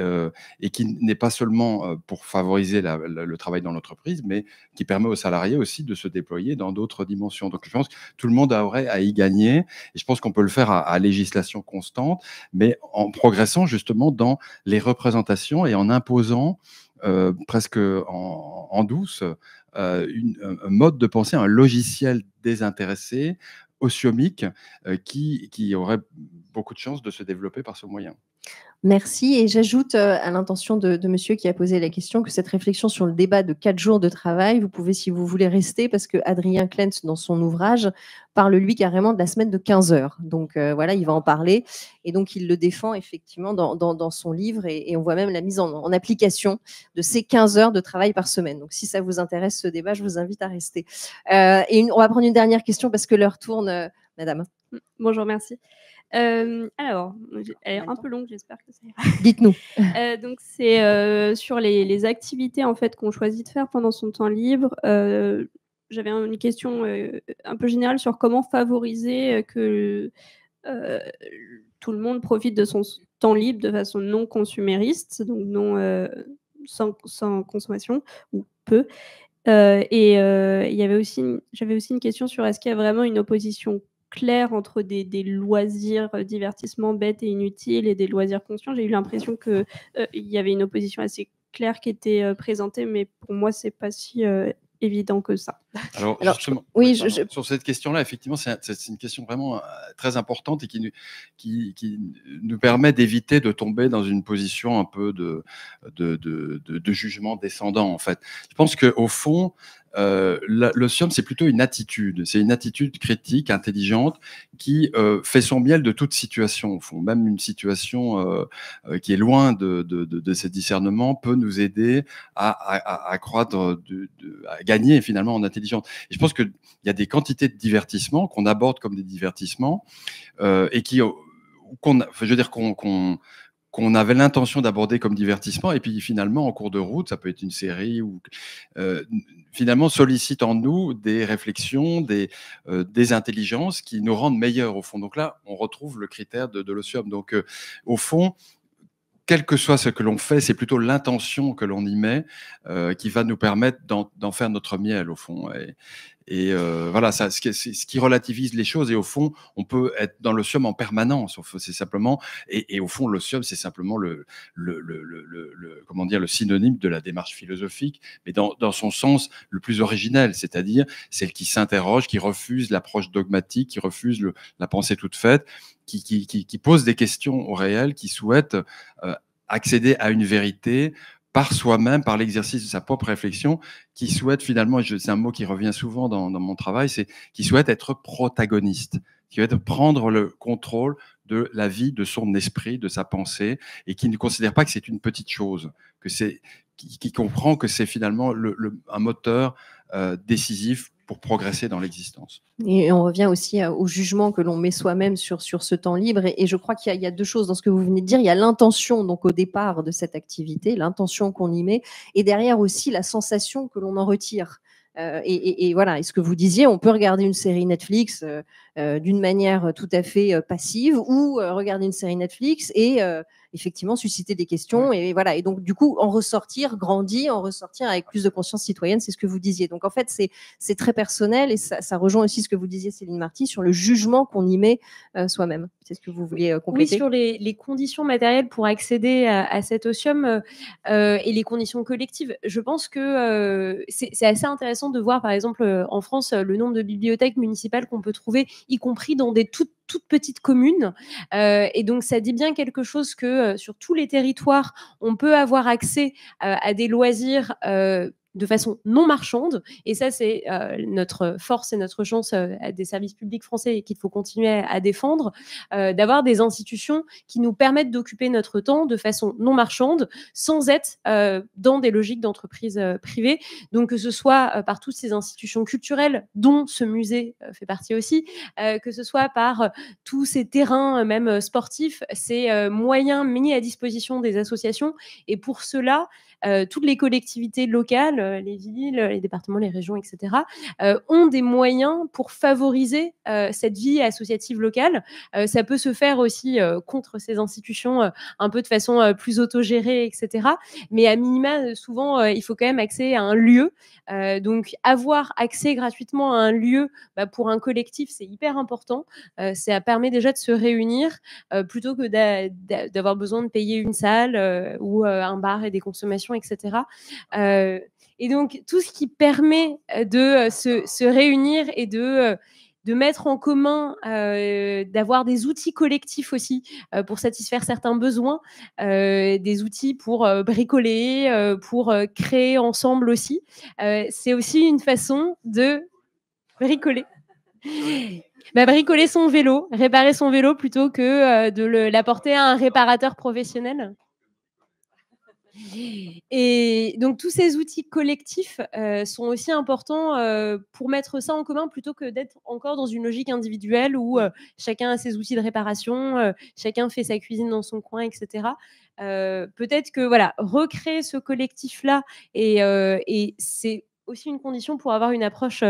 qui n'est pas seulement pour favoriser le travail dans l'entreprise, mais qui permet aux salariés aussi de se déployer dans d'autres dimensions. Donc, je pense que tout le monde aurait à y gagner, et je pense qu'on peut le faire à législation constante, mais en progressant justement dans les représentations et en imposant presque en douce un mode de pensée, un logiciel désintéressé, osiomique, qui aurait beaucoup de chances de se développer par ce moyen. Merci. Et j'ajoute à l'intention de monsieur qui a posé la question que cette réflexion sur le débat de 4 jours de travail, vous pouvez, si vous voulez, rester, parce que Adrien Klentz, dans son ouvrage, parle lui carrément de la semaine de 15 heures. Donc voilà, il va en parler. Et donc il le défend effectivement dans son livre. Et on voit même la mise en application de ces 15 heures de travail par semaine. Donc si ça vous intéresse ce débat, je vous invite à rester. On va prendre une dernière question parce que l'heure tourne, madame. Bonjour, merci. Alors, elle est un peu longue, j'espère que ça ira. Dites-nous. Donc, c'est sur les activités en fait, qu'on choisit de faire pendant son temps libre. J'avais une question un peu générale sur comment favoriser que tout le monde profite de son temps libre de façon non consumériste, donc non sans consommation, ou peu. J'avais aussi une question sur est-ce qu'il y a vraiment une opposition claire entre des loisirs, divertissements bêtes et inutiles, et des loisirs conscients. J'ai eu l'impression qu'il y avait une opposition assez claire qui était présentée, mais pour moi, c'est pas si évident que ça. Alors justement, sur cette question-là, effectivement, c'est une question vraiment très importante et qui nous permet d'éviter de tomber dans une position un peu de jugement descendant, en fait. Je pense qu'au fond, l'otium, c'est plutôt une attitude. C'est une attitude critique, intelligente, qui fait son miel de toute situation, au fond. Même une situation qui est loin de ces discernements peut nous aider à croître, à gagner finalement en intelligence. Et je pense qu'il y a des quantités de divertissements qu'on aborde comme des divertissements et qu'on avait l'intention d'aborder comme divertissement, et puis finalement, en cours de route, ça peut être une série, ou finalement sollicite en nous des réflexions, des intelligences qui nous rendent meilleurs, au fond. Donc là, on retrouve le critère de l'otium. Donc, au fond, quel que soit ce que l'on fait, c'est plutôt l'intention que l'on y met qui va nous permettre d'en faire notre miel, au fond. Et voilà, ce qui relativise les choses. Et au fond, on peut être dans l'otium en permanence. C'est simplement, et au fond, l'otium, c'est simplement comment dire, le synonyme de la démarche philosophique, mais dans son sens le plus originel, c'est-à-dire celle qui s'interroge, qui refuse l'approche dogmatique, qui refuse la pensée toute faite, qui pose des questions au réel, qui souhaite accéder à une vérité par soi-même, par l'exercice de sa propre réflexion, qui souhaite finalement, c'est un mot qui revient souvent dans mon travail, c'est qui souhaite être protagoniste, qui souhaite prendre le contrôle de la vie, de son esprit, de sa pensée, et qui ne considère pas que c'est une petite chose, qui comprend que c'est finalement un moteur décisif pour progresser dans l'existence. Et on revient aussi au jugement que l'on met soi-même sur ce temps libre. Et je crois qu'il y a deux choses dans ce que vous venez de dire. Il y a l'intention, donc au départ de cette activité, l'intention qu'on y met, et derrière aussi la sensation que l'on en retire. Et voilà, et ce que vous disiez, on peut regarder une série Netflix d'une manière tout à fait passive, ou regarder une série Netflix et effectivement susciter des questions, et voilà, et donc du coup en ressortir grandi, en ressortir avec plus de conscience citoyenne, c'est ce que vous disiez. Donc en fait c'est très personnel, et ça rejoint aussi ce que vous disiez, Céline Marty, sur le jugement qu'on y met soi-même. C'est ce que vous vouliez compléter. Oui, sur les conditions matérielles pour accéder à cet otium et les conditions collectives. Je pense que c'est assez intéressant de voir, par exemple, en France, le nombre de bibliothèques municipales qu'on peut trouver, y compris dans des toutes petites communes. Et donc, ça dit bien quelque chose que sur tous les territoires, on peut avoir accès à des loisirs de façon non marchande. Et ça, c'est notre force et notre chance des services publics français, et qu'il faut continuer à défendre, d'avoir des institutions qui nous permettent d'occuper notre temps de façon non marchande, sans être dans des logiques d'entreprise privée. Donc, que ce soit par toutes ces institutions culturelles, dont ce musée fait partie aussi, que ce soit par tous ces terrains, même sportifs, ces moyens mis à disposition des associations. Et pour cela, toutes les collectivités locales, les villes, les départements, les régions, etc., ont des moyens pour favoriser cette vie associative locale. Ça peut se faire aussi contre ces institutions un peu de façon plus autogérée, etc. Mais à minima, souvent, il faut quand même accès à un lieu. Donc, avoir accès gratuitement à un lieu pour un collectif, c'est hyper important. Ça permet déjà de se réunir plutôt que d'avoir besoin de payer une salle ou un bar et des consommations, etc. Et donc, tout ce qui permet de se réunir et de mettre en commun, d'avoir des outils collectifs aussi pour satisfaire certains besoins, des outils pour bricoler, pour créer ensemble aussi. C'est aussi une façon de bricoler. Bricoler son vélo, réparer son vélo plutôt que de l'apporter à un réparateur professionnel. Et donc, tous ces outils collectifs sont aussi importants pour mettre ça en commun plutôt que d'être encore dans une logique individuelle où chacun a ses outils de réparation, chacun fait sa cuisine dans son coin, etc. Peut-être que voilà, recréer ce collectif-là et c'est aussi une condition pour avoir une approche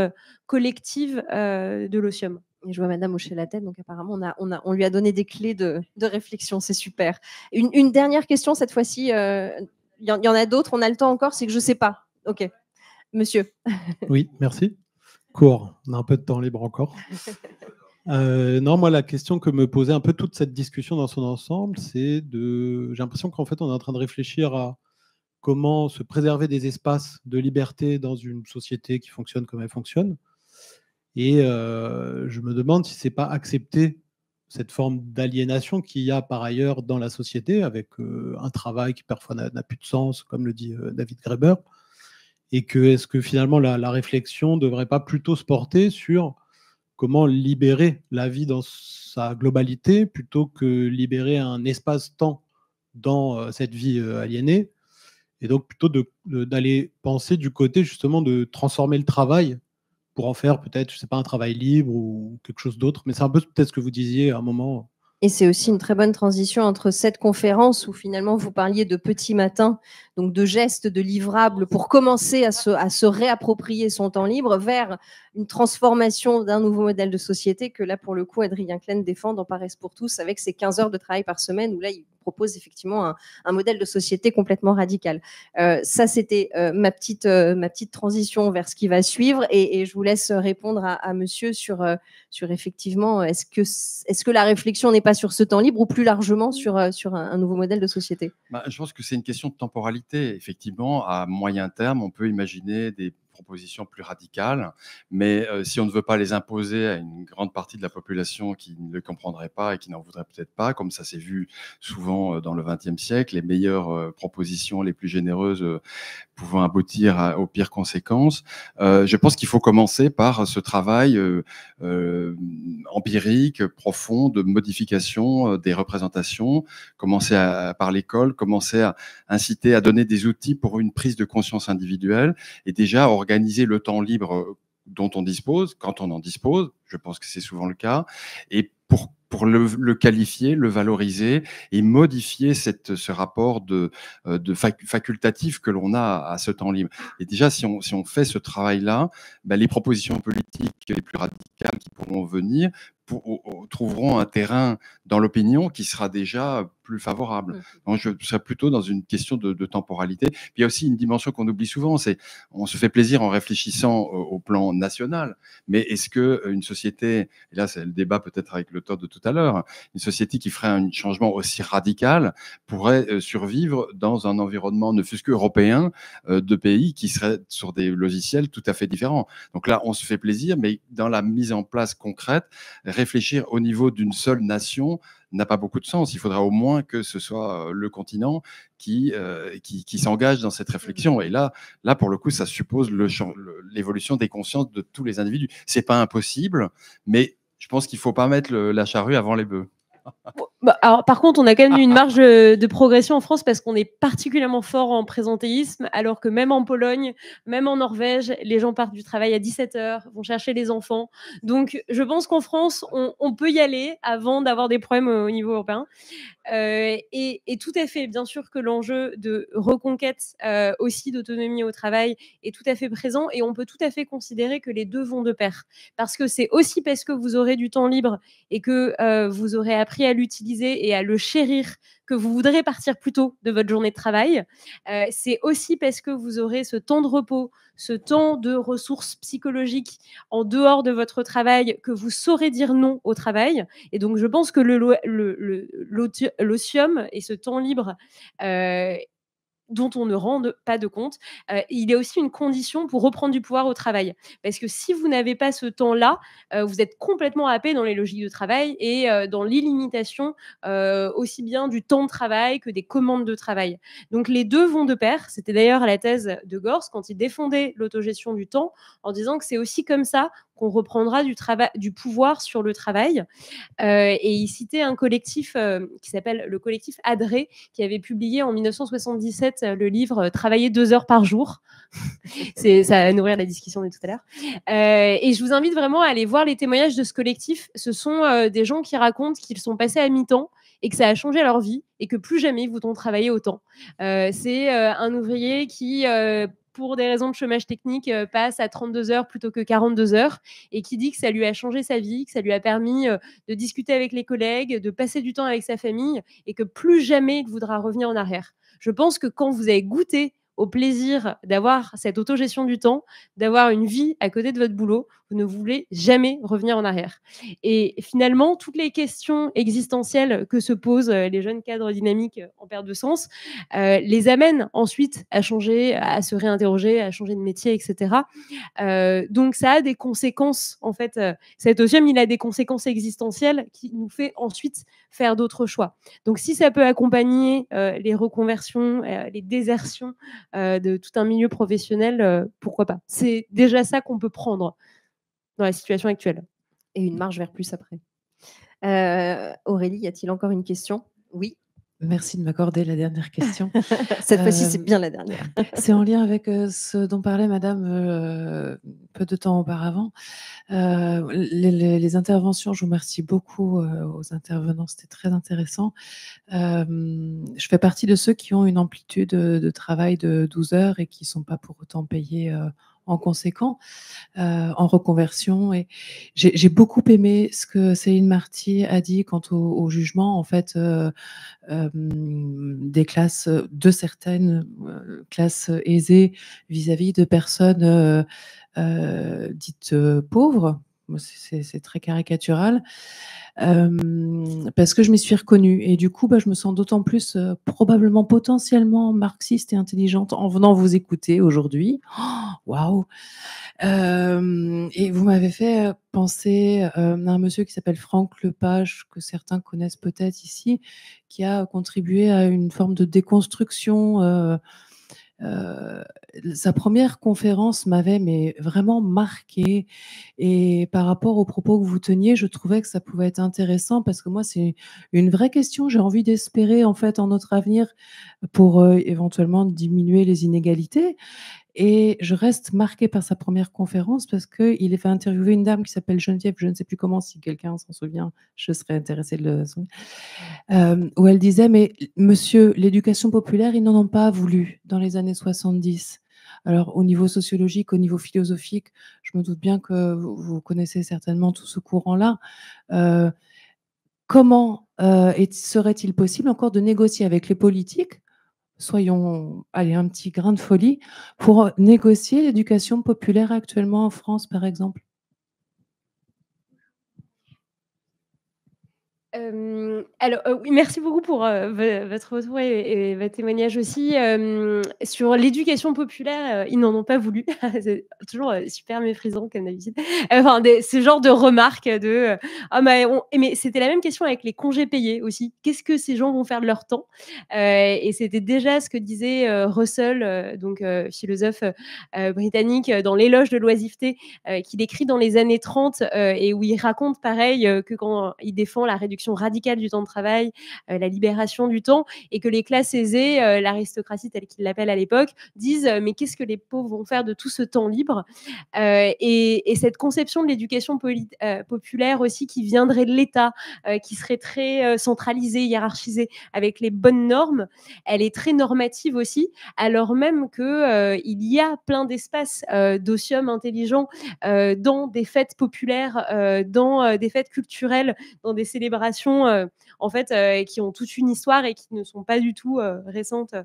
collective de l'Otium. Et je vois madame hocher la tête, donc apparemment on lui a donné des clés de réflexion, c'est super. Une dernière question cette fois-ci, il y en a d'autres, on a le temps encore, c'est que je ne sais pas. Ok, monsieur. Oui, merci. Court, on a un peu de temps libre encore. Non, moi la question que me posait un peu toute cette discussion dans son ensemble, c'est j'ai l'impression qu'en fait on est en train de réfléchir à comment se préserver des espaces de liberté dans une société qui fonctionne comme elle fonctionne. Et je me demande si ce n'est pas accepter cette forme d'aliénation qu'il y a par ailleurs dans la société, avec un travail qui parfois n'a plus de sens, comme le dit David Graeber, et que est-ce que finalement la réflexion ne devrait pas plutôt se porter sur comment libérer la vie dans sa globalité, plutôt que libérer un espace-temps dans cette vie aliénée, et donc plutôt d'aller penser du côté justement de transformer le travail pour en faire peut-être, je ne sais pas, un travail libre ou quelque chose d'autre. Mais c'est un peu peut-être ce que vous disiez à un moment. Et c'est aussi une très bonne transition entre cette conférence où finalement vous parliez de petits matins, donc de gestes, de livrables pour commencer à se réapproprier son temps libre, vers une transformation d'un nouveau modèle de société que là, pour le coup, Adrien Klein défend dans Paresse pour tous avec ses 15 heures de travail par semaine où là, il propose effectivement un modèle de société complètement radical. Ça, c'était ma petite transition vers ce qui va suivre et je vous laisse répondre à monsieur sur effectivement, est-ce que la réflexion n'est pas sur ce temps libre ou plus largement sur un nouveau modèle de société? Je pense que c'est une question de temporalité. Effectivement, à moyen terme, on peut imaginer des propositions plus radicales, mais si on ne veut pas les imposer à une grande partie de la population qui ne le comprendrait pas et qui n'en voudrait peut-être pas, comme ça s'est vu souvent dans le XXe siècle, les meilleures propositions, les plus généreuses, pouvant aboutir aux pires conséquences. Je pense qu'il faut commencer par ce travail empirique, profond, de modification des représentations, commencer par l'école, commencer à inciter à donner des outils pour une prise de conscience individuelle et déjà organiser le temps libre dont on dispose, quand on en dispose, je pense que c'est souvent le cas, et pour le qualifier, le valoriser et modifier ce rapport facultatif que l'on a à ce temps libre. Et déjà, si on fait ce travail-là, les propositions politiques les plus radicales qui pourront venir trouveront un terrain dans l'opinion qui sera déjà plus favorable. Donc, je serais plutôt dans une question de temporalité. Puis il y a aussi une dimension qu'on oublie souvent, c'est on se fait plaisir en réfléchissant au plan national, mais est-ce qu'une société, et là c'est le débat peut-être avec l'auteur de tout à l'heure, une société qui ferait un changement aussi radical pourrait survivre dans un environnement ne fût-ce qu'européen de pays qui seraient sur des logiciels tout à fait différents. Donc là, on se fait plaisir, mais dans la mise en place concrète, réfléchir au niveau d'une seule nation n'a pas beaucoup de sens. Il faudra au moins que ce soit le continent qui s'engage dans cette réflexion. Et là, pour le coup, ça suppose l'évolution des consciences de tous les individus. C'est pas impossible, mais je pense qu'il ne faut pas mettre la charrue avant les bœufs. Alors, par contre, on a quand même eu une marge de progression en France parce qu'on est particulièrement fort en présentéisme, alors que même en Pologne, même en Norvège, les gens partent du travail à 17h, vont chercher les enfants. Donc, je pense qu'en France, on peut y aller avant d'avoir des problèmes au niveau européen. Et tout à fait, bien sûr que l'enjeu de reconquête aussi d'autonomie au travail est tout à fait présent, et on peut tout à fait considérer que les deux vont de pair. Parce que c'est aussi parce que vous aurez du temps libre et que vous aurez appris à l'utiliser et à le chérir que vous voudrez partir plus tôt de votre journée de travail. C'est aussi parce que vous aurez ce temps de repos, ce temps de ressources psychologiques en dehors de votre travail, que vous saurez dire non au travail. Et donc, je pense que l'otium et ce temps libre dont on ne rend pas de compte, il est aussi une condition pour reprendre du pouvoir au travail. Parce que si vous n'avez pas ce temps-là, vous êtes complètement happé dans les logiques de travail et dans l'illimitation aussi bien du temps de travail que des commandes de travail. Donc les deux vont de pair. C'était d'ailleurs la thèse de Gors quand il défendait l'autogestion du temps, en disant que c'est aussi comme ça qu'on reprendra du pouvoir sur le travail. Et il citait un collectif qui s'appelle le collectif Adré, qui avait publié en 1977 le livre Travailler 2 heures par jour. Ça va nourrir la discussion de tout à l'heure. Et je vous invite vraiment à aller voir les témoignages de ce collectif. Ce sont des gens qui racontent qu'ils sont passés à mi-temps et que ça a changé leur vie et que plus jamais ils voudront travailler autant. C'est un ouvrier qui pour des raisons de chômage technique, passe à 32 heures plutôt que 42 heures, et qui dit que ça lui a changé sa vie, que ça lui a permis de discuter avec les collègues, de passer du temps avec sa famille, et que plus jamais il voudra revenir en arrière. Je pense que quand vous avez goûté au plaisir d'avoir cette autogestion du temps, d'avoir une vie à côté de votre boulot, vous ne voulez jamais revenir en arrière. Et finalement, toutes les questions existentielles que se posent les jeunes cadres dynamiques en perte de sens les amènent ensuite à changer, à se réinterroger, à changer de métier, etc. Donc ça a des conséquences, en fait. Cet otium, il a des conséquences existentielles qui nous fait ensuite faire d'autres choix. Donc si ça peut accompagner les reconversions, les désertions de tout un milieu professionnel, pourquoi pas. C'est déjà ça qu'on peut prendre dans la situation actuelle. Et une marche vers plus après. Aurélie, y a-t-il encore une question? Oui. Merci de m'accorder la dernière question. Cette fois-ci, c'est bien la dernière. C'est en lien avec ce dont parlait Madame peu de temps auparavant. Les interventions, je vous remercie beaucoup aux intervenants, c'était très intéressant. Je fais partie de ceux qui ont une amplitude de travail de 12 heures et qui ne sont pas pour autant payés en conséquent, en reconversion. Et j'ai beaucoup aimé ce que Céline Marty a dit quant au jugement, en fait, des classes, de certaines classes aisées vis-à-vis de personnes dites pauvres. C'est très caricatural. Parce que je m'y suis reconnue. Et du coup, je me sens d'autant plus probablement potentiellement marxiste et intelligente en venant vous écouter aujourd'hui. Waouh! Et vous m'avez fait penser à un monsieur qui s'appelle Franck Lepage, que certains connaissent peut-être ici, qui a contribué à une forme de déconstruction. Sa première conférence m'avait vraiment marqué, et par rapport aux propos que vous teniez, je trouvais que ça pouvait être intéressant, parce que moi, c'est une vraie question. J'ai envie d'espérer en fait en notre avenir pour éventuellement diminuer les inégalités. Et je reste marquée par sa première conférence parce qu'il a fait interviewer une dame qui s'appelle Geneviève, je ne sais plus comment, si quelqu'un s'en souvient, je serais intéressée de le souvenir, où elle disait, mais monsieur, l'éducation populaire, ils n'en ont pas voulu dans les années 70. Alors au niveau sociologique, au niveau philosophique, je me doute bien que vous connaissez certainement tout ce courant-là. Comment serait-il possible encore de négocier avec les politiques, soyons, allez, un petit grain de folie, pour négocier l'éducation populaire actuellement en France, par exemple? Alors, oui, merci beaucoup pour votre retour et votre témoignage aussi. Sur l'éducation populaire, ils n'en ont pas voulu. C'est toujours super méprisant comme d'habitude. Enfin, ce genre de remarques de ah, mais c'était la même question avec les congés payés aussi. Qu'est-ce que ces gens vont faire de leur temps? Et c'était déjà ce que disait Russell, donc philosophe britannique, dans L'éloge de l'oisiveté, qu'il écrit dans les années 30, et où il raconte pareil que quand il défend la réduction réduction radicale du temps de travail, la libération du temps, et que les classes aisées, l'aristocratie telle qu'ils l'appellent à l'époque, disent mais qu'est-ce que les pauvres vont faire de tout ce temps libre, et cette conception de l'éducation populaire aussi qui viendrait de l'État, qui serait très centralisée, hiérarchisée, avec les bonnes normes, elle est très normative aussi, alors même que il y a plein d'espaces d'osium intelligent dans des fêtes populaires, dans des fêtes culturelles, dans des célébrations en fait qui ont toute une histoire et qui ne sont pas du tout récentes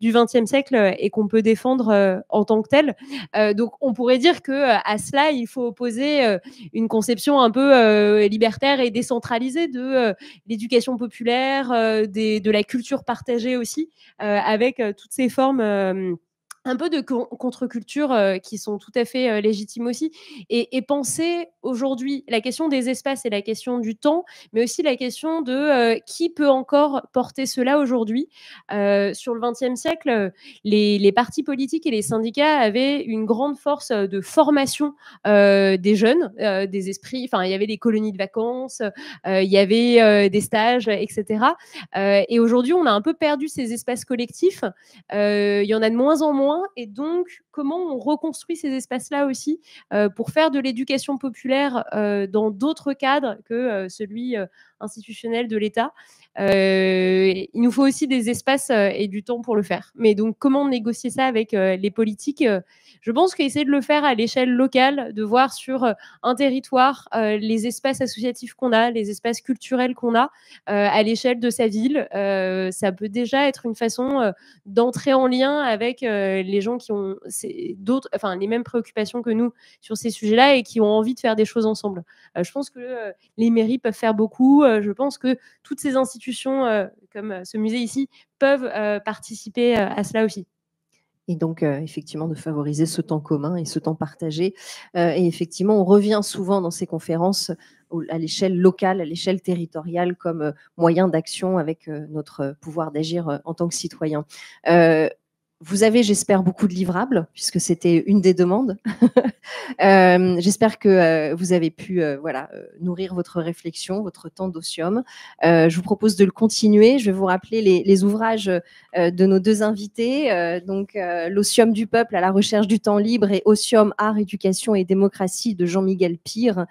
du XXe siècle et qu'on peut défendre en tant que telles. Donc on pourrait dire que à cela il faut opposer une conception un peu libertaire et décentralisée de l'éducation populaire, de la culture partagée aussi, avec toutes ces formes un peu de contre-culture qui sont tout à fait légitimes aussi. Et penser aujourd'hui la question des espaces et la question du temps, mais aussi la question de qui peut encore porter cela aujourd'hui. Sur le XXe siècle, les partis politiques et les syndicats avaient une grande force de formation des jeunes, des esprits. Enfin, il y avait des colonies de vacances, il y avait des stages, etc. Et aujourd'hui, on a un peu perdu ces espaces collectifs. Il y en a de moins en moins. Et donc, comment on reconstruit ces espaces-là aussi pour faire de l'éducation populaire dans d'autres cadres que celui institutionnel de l'État. Il nous faut aussi des espaces et du temps pour le faire. Mais donc, comment négocier ça avec les politiques Je pense qu'essayer de le faire à l'échelle locale, de voir sur un territoire les espaces associatifs qu'on a, les espaces culturels qu'on a à l'échelle de sa ville, ça peut déjà être une façon d'entrer en lien avec les gens qui ont les mêmes préoccupations que nous sur ces sujets-là et qui ont envie de faire des choses ensemble. Je pense que les mairies peuvent faire beaucoup. Je pense que toutes ces institutions comme ce musée ici peuvent participer à cela aussi. Et donc, effectivement, de favoriser ce temps commun et ce temps partagé. Et effectivement, on revient souvent dans ces conférences à l'échelle locale, à l'échelle territoriale, comme moyen d'action avec notre pouvoir d'agir en tant que citoyen. Vous avez, j'espère, beaucoup de livrables, puisque c'était une des demandes. J'espère que vous avez pu nourrir votre réflexion, votre temps d'osium. Je vous propose de le continuer. Je vais vous rappeler les ouvrages de nos deux invités. L'Osium du peuple à la recherche du temps libre et Osium, art, éducation et démocratie de Jean-Miguel Pire,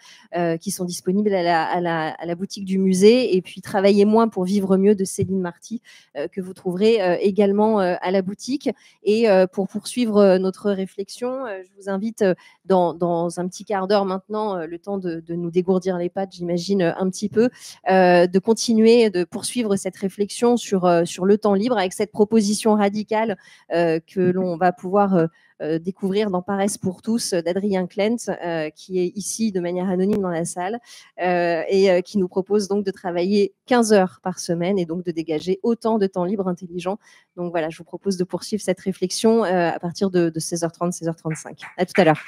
qui sont disponibles à la boutique du musée. Et puis Travailler moins pour vivre mieux de Céline Marty, que vous trouverez également à la boutique. Et pour poursuivre notre réflexion, je vous invite dans un petit quart d'heure maintenant, le temps de nous dégourdir les pattes, j'imagine, un petit peu, de continuer, de poursuivre cette réflexion sur le temps libre avec cette proposition radicale que l'on va pouvoir découvrir dans Paresse pour tous d'Adrien Klentz, qui est ici de manière anonyme dans la salle et qui nous propose donc de travailler 15 heures par semaine et donc de dégager autant de temps libre intelligent. Donc voilà, je vous propose de poursuivre cette réflexion à partir de 16h30, 16h35. À tout à l'heure.